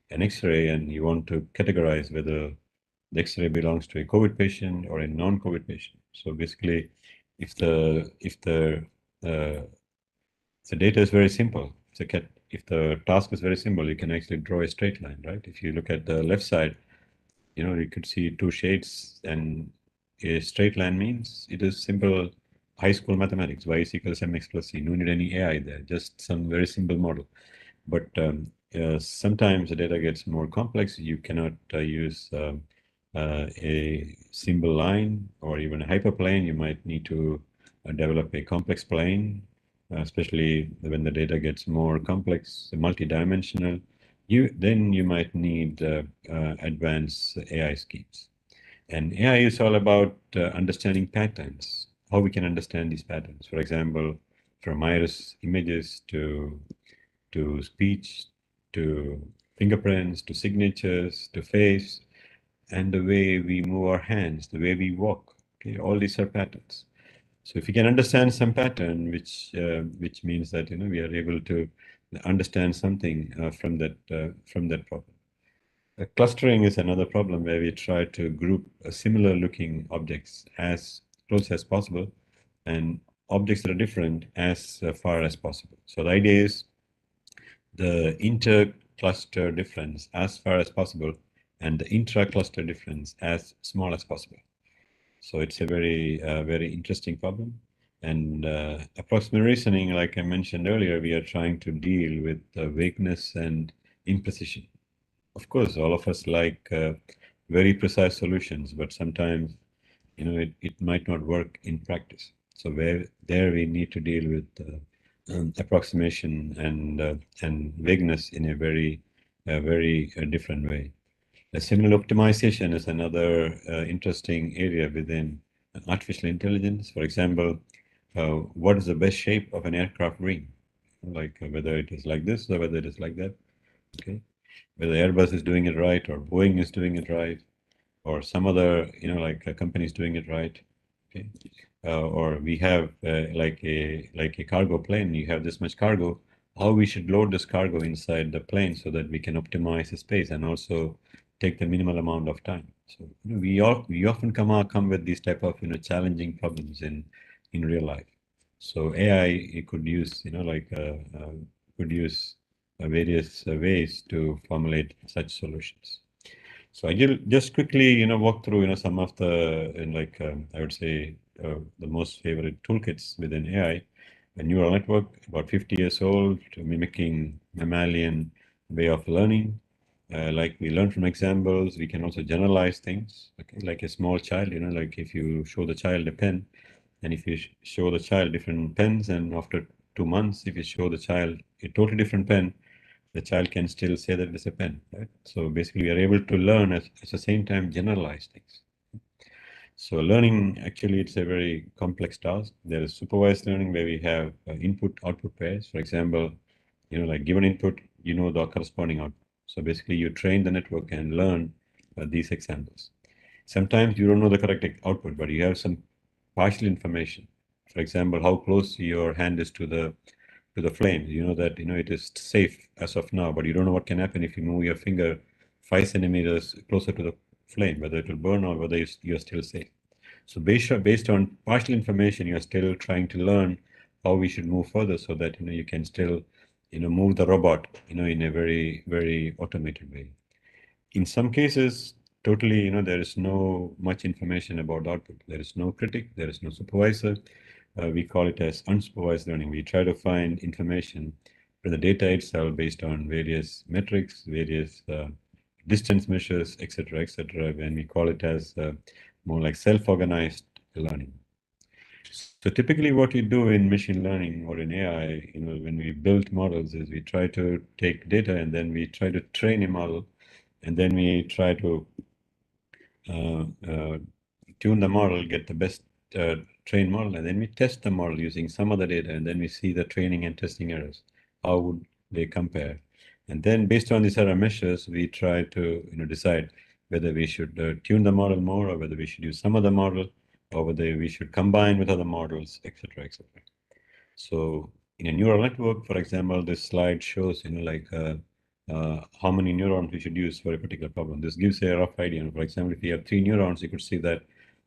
X-ray and you want to categorize whether the X-ray belongs to a COVID patient or a non-COVID patient. So basically, if the data is very simple, if the task is very simple, you can actually draw a straight line, right? If you look at the left side, you could see two shades, and a straight line means it is simple high school mathematics. Y is equals mx plus c. No need any AI there, just some very simple model. But sometimes the data gets more complex. You cannot use a simple line or even a hyperplane. You might need to develop a complex plane, especially when the data gets more complex, multidimensional. Then you might need advanced AI schemes. And AI is all about understanding patterns, how we can understand these patterns. For example, from iris images to speech, to fingerprints, to signatures, to face, and the way we move our hands, the way we walk. Okay, all these are patterns. So if you can understand some pattern, which means that we are able to understand something from that problem. Clustering is another problem where we try to group similar looking objects as close as possible and objects that are different as far as possible. So the idea is the inter-cluster difference as far as possible and the intra-cluster difference as small as possible. So it's a very interesting problem. And approximate reasoning, like I mentioned earlier, we are trying to deal with vagueness and imprecision. Of course, all of us like very precise solutions, but sometimes it might not work in practice. So there we need to deal with approximation and vagueness in a very different way. Signal optimization is another interesting area within artificial intelligence. For example, what is the best shape of an aircraft wing? Like whether it is like this or whether it is like that. Okay, whether Airbus is doing it right or Boeing is doing it right, or some other like a company is doing it right. Okay, or we have like a cargo plane. You have this much cargo. How we should load this cargo inside the plane so that we can optimize the space and also take the minimal amount of time. So we often come with these type of challenging problems in real life. So AI it could use could use various ways to formulate such solutions. So I will just quickly, walk through, some of the, I would say, the most favorite toolkits within AI. A neural network, about 50 years old, mimicking mammalian way of learning. Like we learn from examples, we can also generalize things. Okay, like a small child, like if you show the child a pen, and if you show the child different pens, and after 2 months, if you show the child a totally different pen, the child can still say that it's a pen, right? So basically, we are able to learn at the same time generalize things. So learning, actually, it's a very complex task. There is supervised learning where we have input-output pairs. For example, like given input, the corresponding output. So basically, you train the network and learn these examples. Sometimes you don't know the correct output, but you have some partial information. For example, how close your hand is to the flame. You know that it is safe as of now, but you don't know what can happen if you move your finger 5 centimeters closer to the flame, whether it will burn or whether you're still safe. So based on partial information, you're still trying to learn how we should move further so that you can still move the robot in a very automated way. In some cases, totally, there is no much information about output. There is no critic, there is no supervisor. We call it as unsupervised learning. We try to find information from the data itself based on various metrics, various distance measures, etc., etc. And we call it as more like self-organized learning. So typically what we do in machine learning or in AI, when we build models is we try to take data and then we try to train a model and then we try to uh, uh, tune the model, get the best trained model, and then we test the model using some other data, and then we see the training and testing errors. How would they compare? And then based on these other measures, we try to decide whether we should tune the model more or whether we should use some other model or whether we should combine with other models, etc., etc. So in a neural network, for example, this slide shows, how many neurons we should use for a particular problem. This gives a rough idea. For example, if you have 3 neurons, you could see that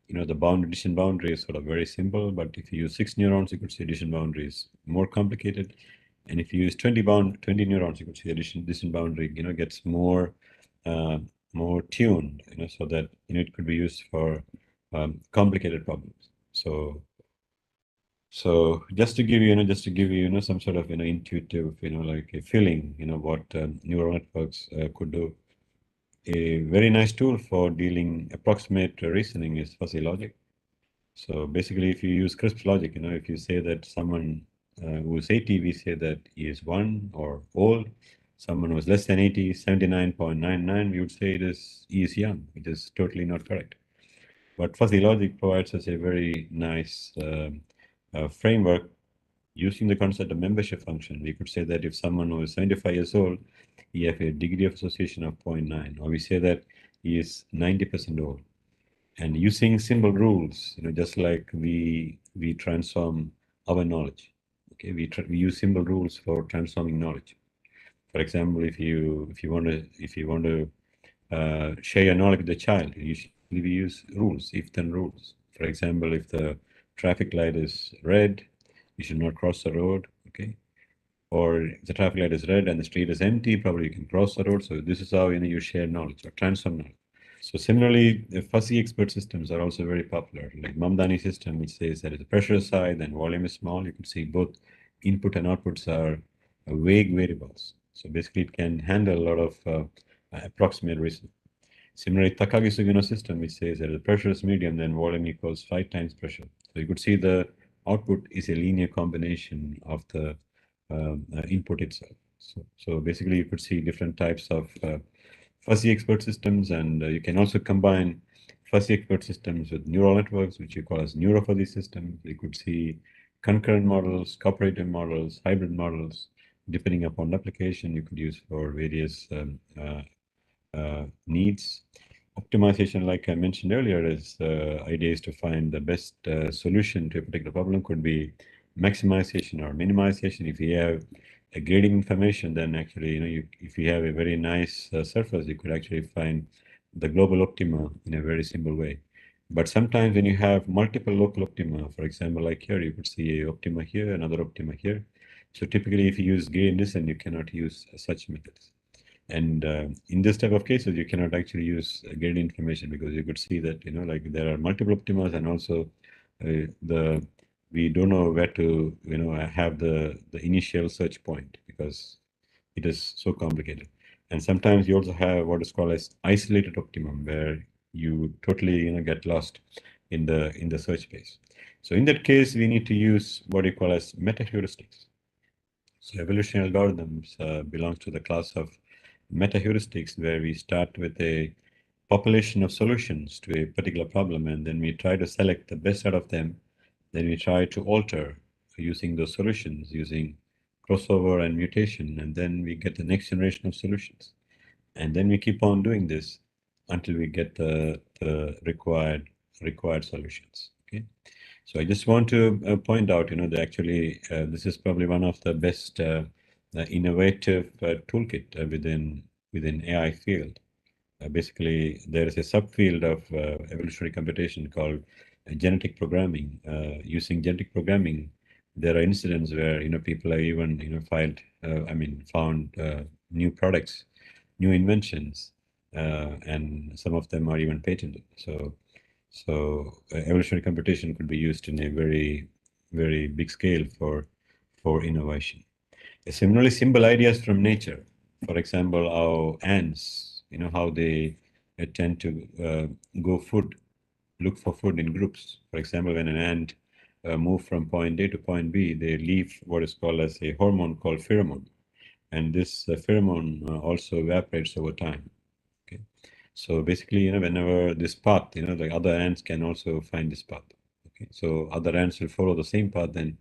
the addition boundary is sort of very simple, but if you use 6 neurons, you could see addition boundary is more complicated. And if you use 20 neurons, you could see addition boundary, gets more tuned, so that, it could be used for complicated problems. So just to give you, some sort of, intuitive, like a feeling, what neural networks could do. A very nice tool for dealing approximate reasoning is fuzzy logic. So basically, if you use crisp logic, if you say that someone who is 80, we say that he is 1 or old. Someone who is less than 80, 79.99, we would say he is young, which is totally not correct. But fuzzy logic provides us a very nice framework using the concept of membership function. We could say that if someone who is 75 years old, he has a degree of association of 0.9, or we say that he is 90% old. And using symbol rules, just like we transform our knowledge. Okay, we use symbol rules for transforming knowledge. For example, if you want to share your knowledge with the child, usually we use rules, if-then rules. For example, if the traffic light is red, you should not cross the road. Okay, or if the traffic light is red and the street is empty, probably you can cross the road. So this is how you share knowledge or transform knowledge. So similarly, the fuzzy expert systems are also very popular, like Mamdani system, which says that if the pressure is high, then volume is small. You can see both input and outputs are vague variables. So basically, it can handle a lot of approximate reasoning. Similarly, Takagi Sugino system, which says that if the pressure is medium, then volume equals 5 times pressure. So you could see the output is a linear combination of the input itself. So basically, you could see different types of fuzzy expert systems, and you can also combine fuzzy expert systems with neural networks, which you call as neurofuzzy systems. You could see concurrent models, cooperative models, hybrid models. Depending upon the application, you could use for various needs. Optimization, like I mentioned earlier, is idea is to find the best solution to a particular problem. Could be maximization or minimization. If you have a grading information, then actually, if you have a very nice surface, you could actually find the global optima in a very simple way. But sometimes when you have multiple local optima, for example, like here, you could see a optima here, another optima here. So typically, if you use gradient descent, you cannot use such methods. And in this type of cases, you cannot actually use gradient information, because you could see that, like there are multiple optimas, and also we don't know where to, have the initial search point, because it is so complicated. And sometimes you also have what is called as isolated optimum, where you totally, get lost in the search space. So in that case, we need to use what you call as meta heuristics. So evolutionary algorithms belongs to the class of meta heuristics, where we start with a population of solutions to a particular problem, and then we try to select the best out of them. Then we try to alter using those solutions, using crossover and mutation, and then we get the next generation of solutions. And then we keep on doing this until we get the required solutions. Okay. So I just want to point out, that actually this is probably one of the best innovative toolkit within AI field. Basically, there is a subfield of evolutionary computation called genetic programming. Using genetic programming, there are incidents where people have even found new products, new inventions, and some of them are even patented. So evolutionary computation could be used in a very, very big scale for innovation. Similarly, simple ideas from nature. For example, how ants, how they tend to look for food in groups. For example, when an ant move from point A to point B, they leave what is called as a hormone called pheromone. And this pheromone also evaporates over time. Okay. So basically, whenever this path, the other ants can also find this path. Okay. So other ants will follow the same path, and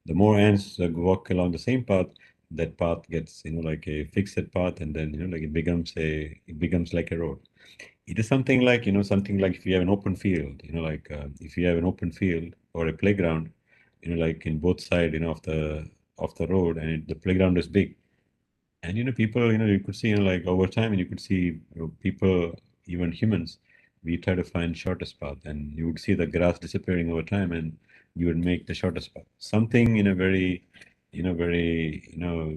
the more ants walk along the same path, that path gets, like a fixed path, and then, like it becomes like a road. It is something like, if you have an open field, like if you have an open field or a playground, like in both sides, of the road, and the playground is big. And people, you could see, like over time, and you could see people, even humans, we try to find shortest path, and you would see the grass disappearing over time, and you would make the shortest path. Something in a very,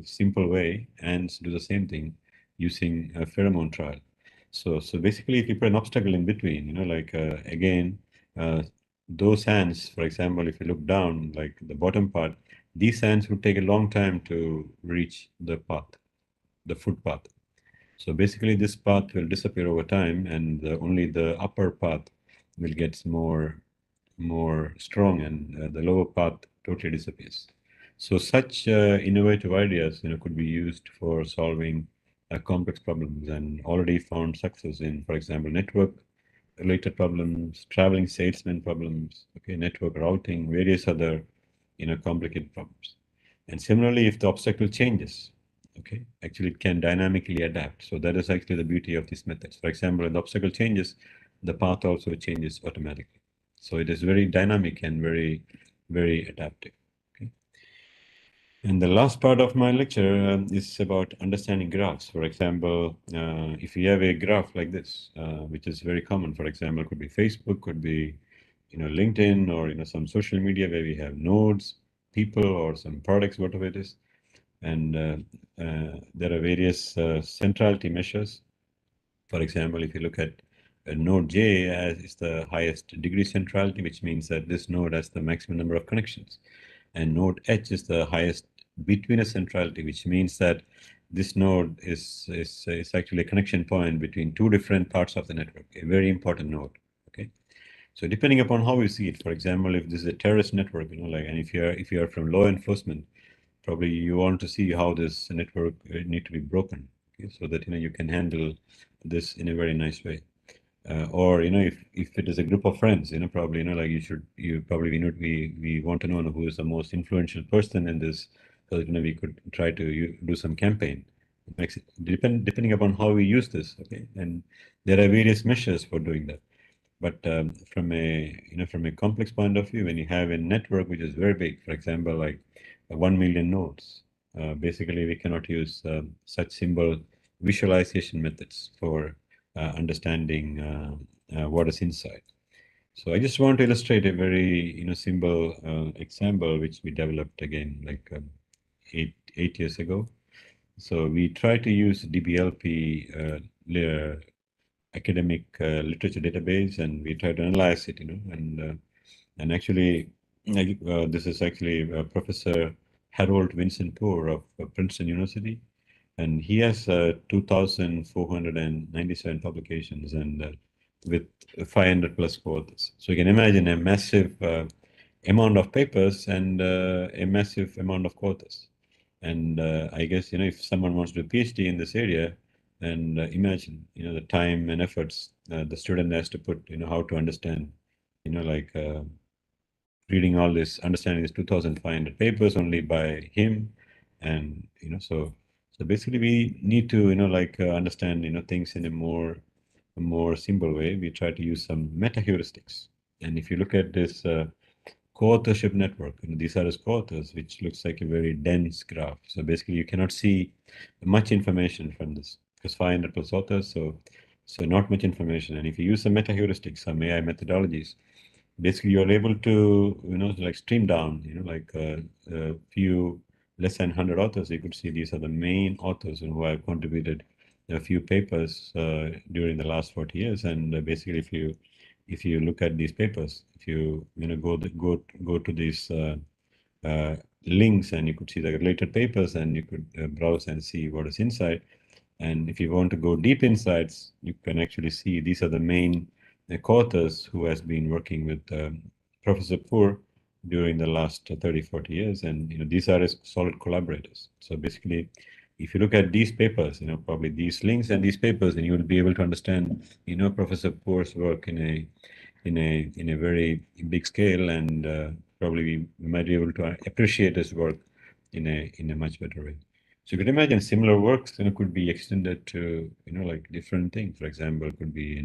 simple way, ants do the same thing using a pheromone trail. So basically, if you put an obstacle in between, again, uh, those ants, for example, if you look down, like the bottom part, these ants would take a long time to reach the path, the footpath. So basically, this path will disappear over time, and only the upper path will get more strong, and the lower path totally disappears. So such innovative ideas, could be used for solving complex problems, and already found success in, for example, network related problems, traveling salesman problems, okay, network routing, various other, complicated problems. And similarly, if the obstacle changes, okay, actually it can dynamically adapt. So that is actually the beauty of these methods. For example, when the obstacle changes, the path also changes automatically. So it is very dynamic and very, very adaptive. Okay. And the last part of my lecture is about understanding graphs. For example, if you have a graph like this, which is very common, for example, could be Facebook, could be LinkedIn, or some social media where we have nodes, people, or some products, whatever it is. And there are various centrality measures. For example, if you look at a node J as is the highest degree centrality, which means that this node has the maximum number of connections. And node H is the highest between a centrality, which means that this node is actually a connection point between two different parts of the network, a very important node. Okay. So depending upon how you see it, for example, if this is a terrorist network, and if you're from law enforcement, probably you want to see how this network need to be broken, okay, so that you can handle this in a very nice way. Or if it is a group of friends, probably like you probably we want to know who is the most influential person in this, so that we could try to do some campaign. Depending upon how we use this, okay, and there are various measures for doing that. But from a complex point of view, when you have a network which is very big, for example, like 1 million nodes, basically we cannot use such simple visualization methods for understanding what is inside. So I just want to illustrate a very simple example which we developed again like 8 years ago. So we try to use DBLP academic literature database, and we try to analyze it, and actually, this is actually Professor Harold Vincent Poor of Princeton University, and he has 2,497 publications, and with 500 plus co-authors. So you can imagine a massive amount of papers and a massive amount of co-authors. And I guess if someone wants to do a PhD in this area, and imagine the time and efforts the student has to put, how to understand, like reading all this, understanding this 2,500 papers only by him, and so basically we need to understand things in a more simple way. We try to use some meta heuristics, and if you look at this co-authorship network, these are as co-authors, which looks like a very dense graph. So basically you cannot see much information from this because 500 plus authors, so not much information. And if you use some meta heuristics, some AI methodologies, basically you're able to like stream down like a few less than 100 authors. You could see these are the main authors who have contributed a few papers during the last 40 years. And basically if you look at these papers, if you go to these links, and you could see the related papers, and you could browse and see what is inside. And if you want to go deep insights, you can actually see these are the main co-authors who has been working with Professor Poor during the last 30, 40 years. And these are his solid collaborators. So basically, if you look at these papers, probably these links and these papers, then you will be able to understand, Professor Poor's work in a very big scale, and probably we might be able to appreciate his work in a much better way. So you could imagine similar works could be extended to like different things. For example, it could be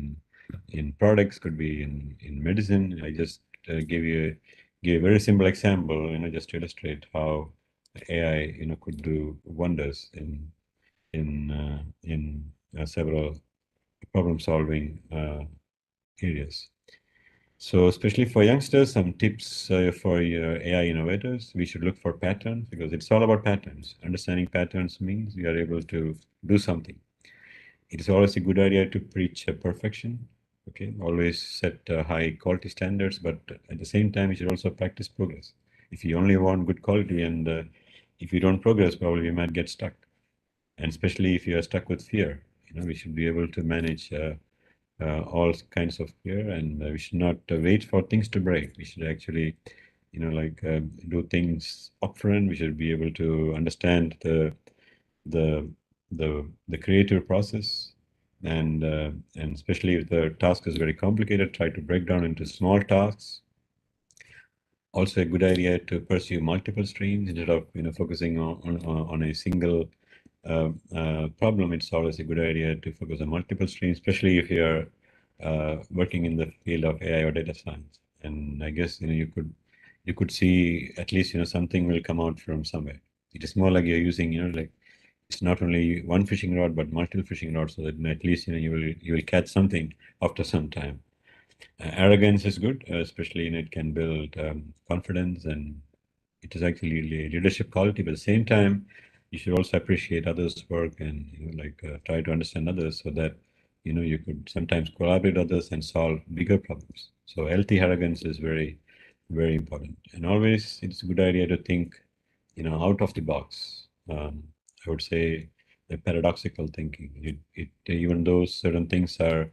in products, could be in medicine. I just gave a very simple example, just to illustrate how AI could do wonders in several problem solving areas. So especially for youngsters, some tips for your AI innovators, we should look for patterns because it's all about patterns. Understanding patterns means you are able to do something. It is always a good idea to preach perfection. Okay, always set high quality standards, but at the same time, you should also practice progress. If you only want good quality and if you don't progress, probably you might get stuck. And especially if you are stuck with fear, we should be able to manage all kinds of fear, and we should not wait for things to break. We should actually, do things upfront. We should be able to understand the the creative process, and especially if the task is very complicated, try to break down into small tasks. Also, a good idea to pursue multiple streams instead of focusing on a single problem. It's always a good idea to focus on multiple streams, especially if you're working in the field of AI or data science. And I guess you could see at least something will come out from somewhere. It is more like you're using like it's not only one fishing rod but multiple fishing rods, so that at least you will catch something after some time. Arrogance is good, especially it can build confidence, and it is actually a leadership quality. But at the same time, you should also appreciate others' work and try to understand others, so that you could sometimes collaborate with others and solve bigger problems. So healthy arrogance is very, very important. And always, it's a good idea to think out of the box. I would say the paradoxical thinking. It even though certain things are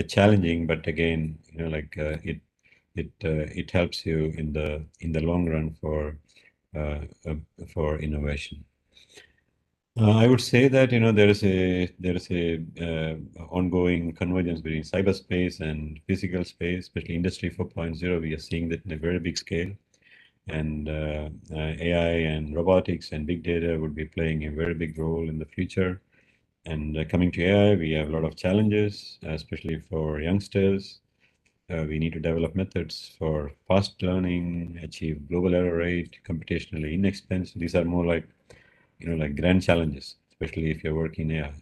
challenging, but again, it helps you in the long run uh, for innovation. I would say that there is a ongoing convergence between cyberspace and physical space, especially Industry 4.0. We are seeing that in a very big scale, and AI and robotics and big data would be playing a very big role in the future. And coming to AI, we have a lot of challenges, especially for youngsters. We need to develop methods for fast learning, achieve global error rate, computationally inexpensive. These are more like like grand challenges, especially if you're working in AI.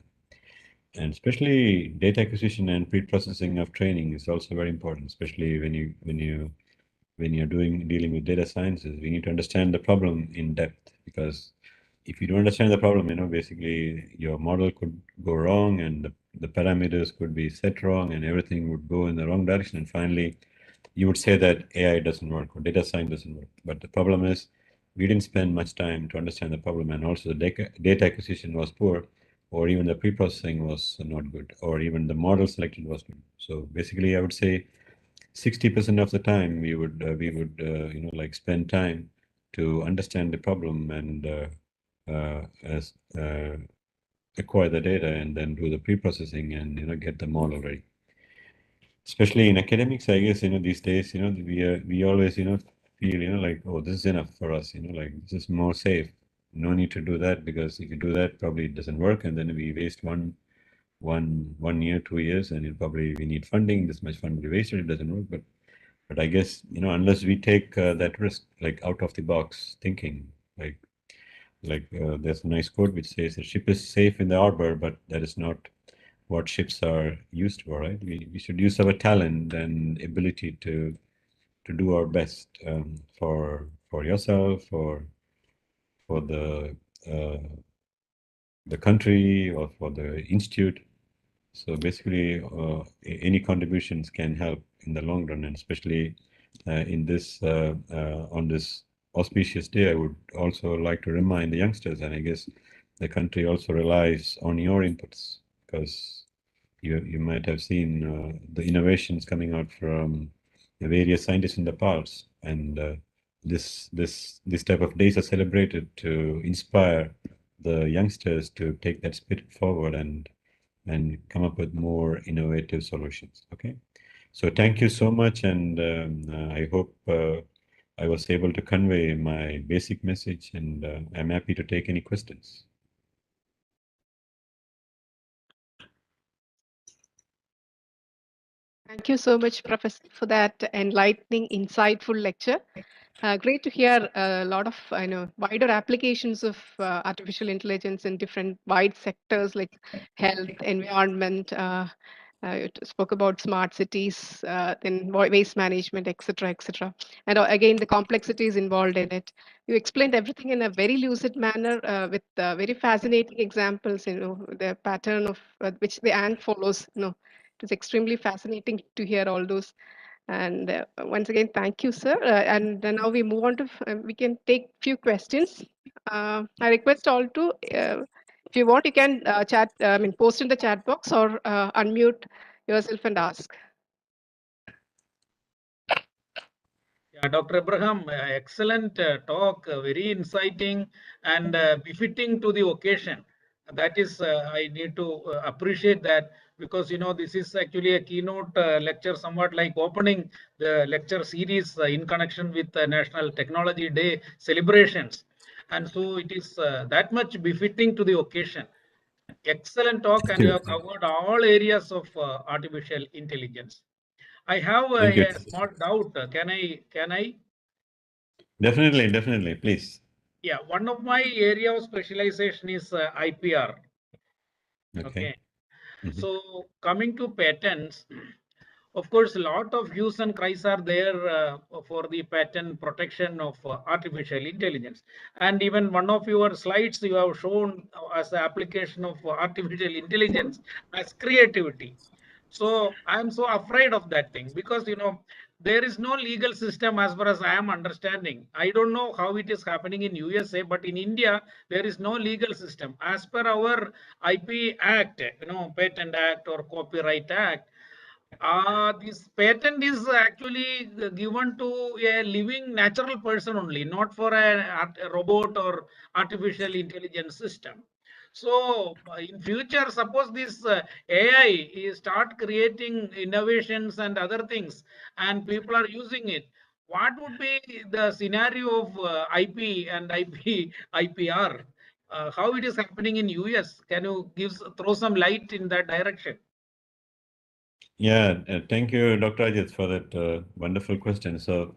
And especially data acquisition and pre-processing of training is also very important, especially when you're dealing with data sciences. We need to understand the problem in depth, because if you don't understand the problem, basically your model could go wrong, and the parameters could be set wrong, and everything would go in the wrong direction. And finally, you would say that AI doesn't work or data science doesn't work. But the problem is we didn't spend much time to understand the problem, and also the data acquisition was poor, or even the pre-processing was not good, or even the model selected was good. So basically, I would say 60% of the time we would spend time to understand the problem and as acquire the data and then do the pre-processing and get the model ready. Especially in academics, I guess these days we always feel like, oh, this is enough for us, like this is more safe. No need to do that, because if you do that, probably it doesn't work, and then we waste one year, 2 years, and probably we need funding. This much fund will be wasted. It doesn't work, but I guess unless we take that risk, like out of the box thinking, there's a nice quote which says a ship is safe in the harbor, but that is not what ships are used for, right? We should use our talent and ability to do our best for yourself, for uh, the country, or for the institute. So basically, any contributions can help in the long run, and especially in this on this auspicious day, I would also like to remind the youngsters, and I guess the country also relies on your inputs, because you might have seen the innovations coming out from the various scientists in the past, and this type of days are celebrated to inspire the youngsters to take that spirit forward and come up with more innovative solutions. Okay, so thank you so much, and I hope I was able to convey my basic message, and I'm happy to take any questions. Thank you so much, Professor, for that enlightening, insightful lecture. Great to hear a lot of wider applications of artificial intelligence in different wide sectors like health, environment, You spoke about smart cities, then waste management, etc., etc. And again, the complexities involved in it. You explained everything in a very lucid manner with very fascinating examples. The pattern of which the ant follows. It is extremely fascinating to hear all those. And once again, thank you, sir. And now we move on to, we can take few questions. I request all to, if you want, you can post in the chat box or unmute yourself and ask. Yeah, Dr. Abraham, excellent talk, very inciting and befitting to the occasion. That is, I need to appreciate that, because this is actually a keynote lecture, somewhat like opening the lecture series in connection with National Technology Day celebrations, and so it is that much befitting to the occasion. Excellent talk, and you have covered all areas of artificial intelligence. I have Thank you. a small doubt. Can I? Definitely, please. Yeah, one of my area of specialization is IPR. Okay. Okay. So coming to patents, of course, a lot of hues and cries are there for the patent protection of artificial intelligence. And even one of your slides you have shown as the application of artificial intelligence as creativity. So I'm so afraid of that thing, because there is no legal system as far as I am understanding. I don't know how it is happening in USA, but in India there is no legal system as per our IP Act, Patent Act or Copyright Act. This patent is actually given to a living natural person only, not for a robot or artificial intelligence system. So in future, suppose this AI is start creating innovations and other things, and people are using it, what would be the scenario of IP and IPR? How it is happening in US? Can you throw some light in that direction? Yeah, thank you, Dr. Ajith, for that wonderful question. So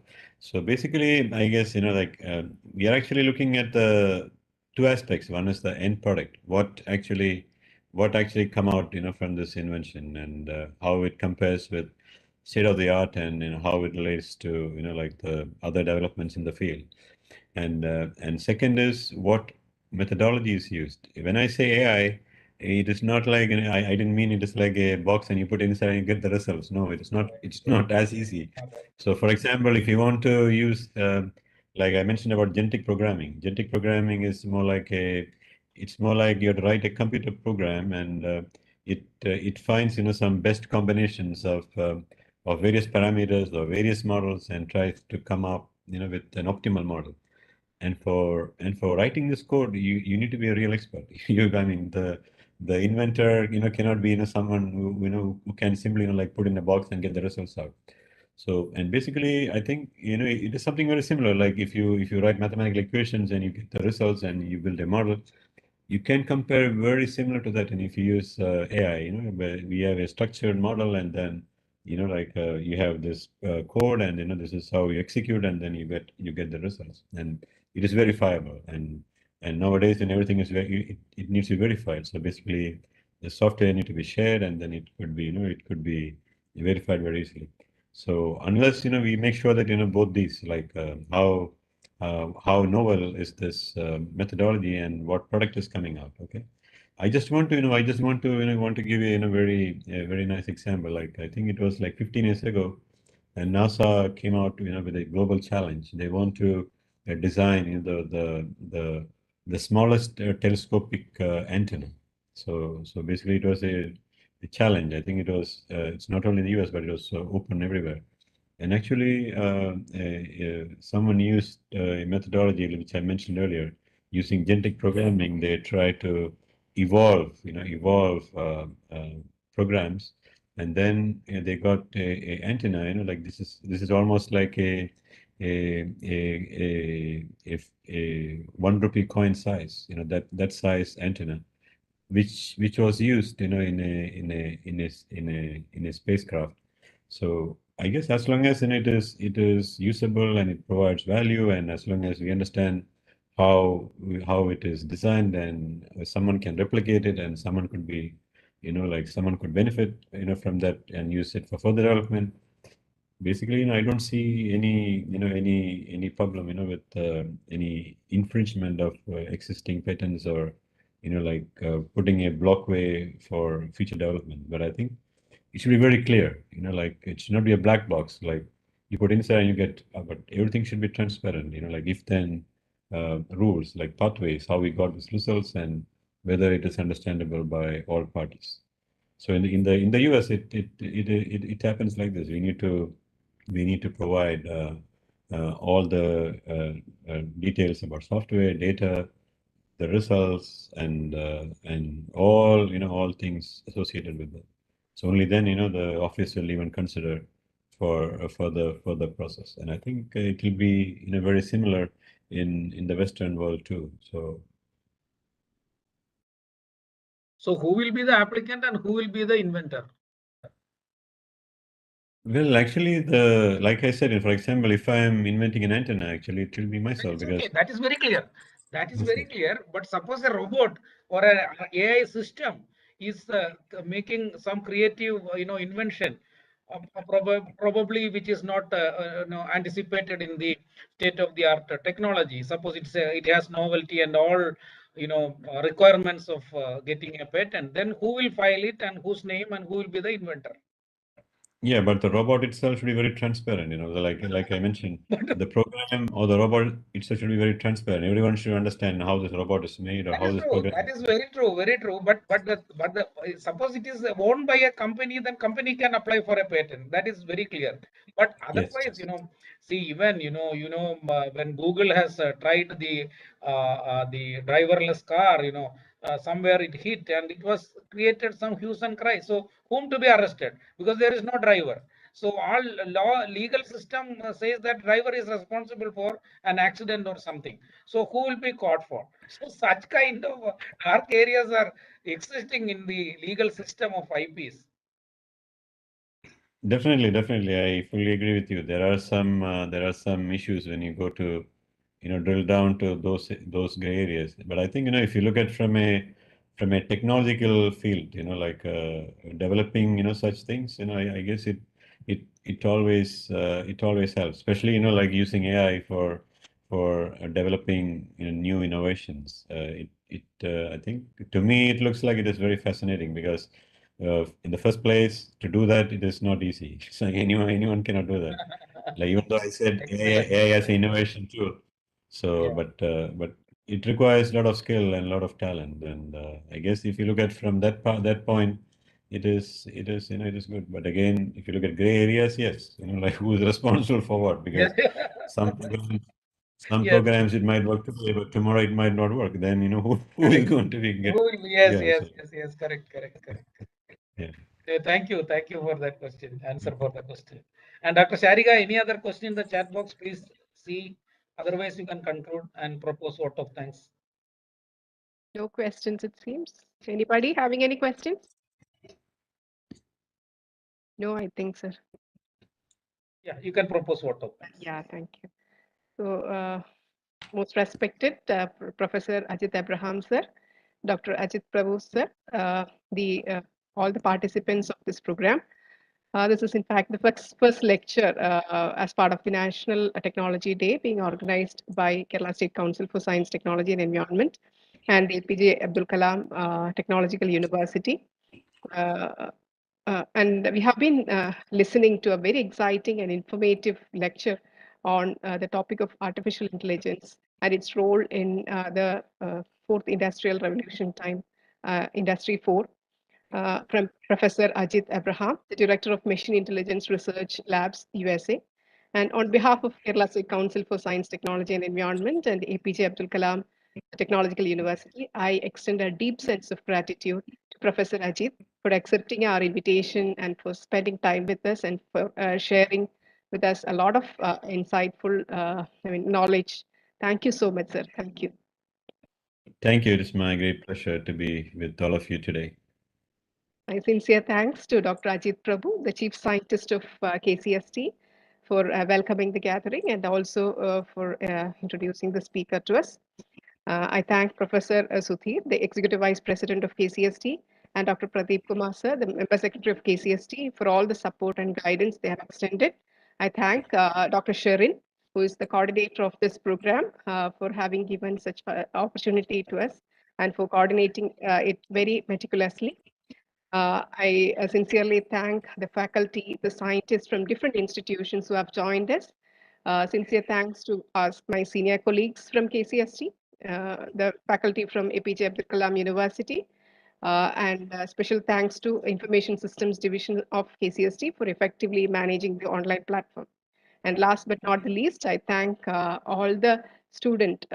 basically, I guess, we are actually looking at the two aspects. One is the end product, what actually come out, from this invention, and how it compares with state of the art, and how it relates to, like the other developments in the field. And second is what methodology is used. When I say AI, it is not like, I didn't mean it is like a box and you put inside and you get the results. No, it is not. It's not as easy. So, for example, if you want to use, like I mentioned about genetic programming is more like it's more like you have to write a computer program, and it finds some best combinations of various parameters or various models, and tries to come up with an optimal model. And for writing this code, you need to be a real expert. I mean, the inventor cannot be someone who can simply like put in a box and get the results out. So, and basically, I think it is something very similar. Like if you write mathematical equations and you get the results and you build a model, you can compare very similar to that. And if you use AI, where we have a structured model, and then you have this code, and this is how you execute, and then you get the results, and it is verifiable. And nowadays, and everything is it needs to be verified. So basically, the software need to be shared, and then it could be verified very easily. So unless we make sure that both these, like how novel is this methodology and what product is coming out. Okay. I just want to give you a very nice example. Like, I think it was like 15 years ago, and NASA came out with a global challenge. They want to design the smallest telescopic antenna. So basically, it was a challenge. I think it's not only in the US, but it was open everywhere. And actually, someone used a methodology which I mentioned earlier, using genetic programming. They try to evolve programs, and then they got a antenna. Like this is almost like a 1 rupee coin size. That size antenna, which was used, in a spacecraft. So I guess as long as it is usable and it provides value, and as long as we understand how it is designed, and someone can replicate it, and someone could be like someone could benefit, from that and use it for further development. Basically, I don't see any problem, with any infringement of existing patents or, like putting a blockway for future development. But I think it should be very clear, like it should not be a black box. Like you put inside and you get, but everything should be transparent, like if then rules, like pathways, how we got these results and whether it is understandable by all parties. So in the US, it happens like this. We need to provide all the details about software, data, the results, and all things associated with it. So only then the office will even consider for the process. And I think it will be very similar in the Western world too. So who will be the applicant and who will be the inventor? Well, actually, like I said, for example, if I am inventing an antenna, actually, it will be myself because Okay, that is very clear. That is Yes, very yes. clear. But suppose a robot or an AI system is making some creative, invention, probably which is not anticipated in the state of the art technology. Suppose it has novelty and all, requirements of getting a patent. Then who will file it and whose name and who will be the inventor? Yeah, but the robot itself should be very transparent. Like I mentioned, the program or the robot itself should be very transparent. Everyone should understand how this robot is made or That how is this true. program. That is very true. Very true. But suppose it is owned by a company, then company can apply for a patent. That is very clear. But Yes. otherwise, see, even when Google has tried the driverless car, somewhere it hit and it was created some hues and cries. So whom to be arrested because there is no driver. So all legal system says that driver is responsible for an accident or something. So who will be caught for? So such kind of dark areas are existing in the legal system of IPs. Definitely, I fully agree with you. There are some issues when you go to drill down to those gray areas. But I think if you look at from a technological field, like developing such things, I guess it always helps, especially like using AI for developing new innovations. I think to me it looks like it is very fascinating because in the first place, to do that, it is not easy. So anyone cannot do that. Like even though I said Excellent. AI as an innovation tool, so Yeah. but it requires a lot of skill and a lot of talent. And I guess if you look at from that point, it is good. But again, if you look at gray areas, yes, like who is responsible for what? Yes. Because some programs, some Yes. programs it might work today, but tomorrow it might not work. Then who is Correct. going to be get Yes. yeah. So Yes. Correct. yeah. Thank you. Thank you for that question. Answer for the question. And Dr. Shariga, any other question in the chat box? Please see. Otherwise, you can conclude and propose vote of thanks. No questions, it seems. Anybody having any questions? No, I think, sir. Yeah, you can propose vote of thanks. Yeah, thank you. So, most respected Professor Ajith Abraham, sir, Dr. Ajith Prabhu, sir, all the participants of this program. This is, in fact, the first lecture as part of the National Technology Day being organized by Kerala State Council for Science, Technology and Environment and the APJ Abdul Kalam Technological University. And we have been listening to a very exciting and informative lecture on the topic of artificial intelligence and its role in the fourth industrial revolution time, Industry 4, from Professor Ajith Abraham, the Director of Machine Intelligence Research Labs, USA. And on behalf of Kerala State Council for Science, Technology and Environment and APJ Abdul Kalam Technological University, I extend a deep sense of gratitude to Professor Ajith for accepting our invitation and for spending time with us and for sharing with us a lot of insightful knowledge. Thank you so much, sir. Thank you. Thank you. It is my great pleasure to be with all of you today. My sincere thanks to Dr. Ajith Prabhu, the Chief Scientist of KCST, for welcoming the gathering and also for introducing the speaker to us. I thank Professor Sudhir, the Executive Vice President of KCST, and Dr. Pradeep Kumar sir, the member secretary of KCST, for all the support and guidance they have extended. I thank Dr. Sherin, who is the coordinator of this program, for having given such opportunity to us and for coordinating it very meticulously. I sincerely thank the faculty, the scientists from different institutions who have joined us. Sincere thanks to us, my senior colleagues from KCST, the faculty from APJ Abdul Kalam University, and special thanks to Information Systems Division of KCST for effectively managing the online platform. And last but not the least, I thank all the students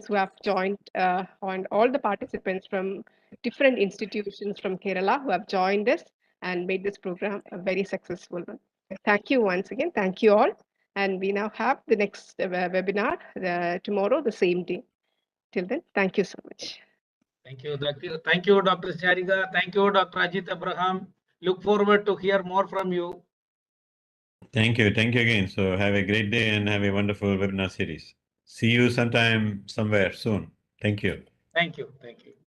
who have joined and all the participants from different institutions from Kerala who have joined us and made this program a very successful one. Thank you once again. Thank you all. And we now have the next webinar tomorrow, the same day. Till then, thank you so much. Thank you, Dr. Chariga. Thank you, Dr. Ajith Abraham. Look forward to hear more from you. Thank you. Thank you again. So have a great day and have a wonderful webinar series. See you sometime, somewhere soon. Thank you. Thank you. Thank you.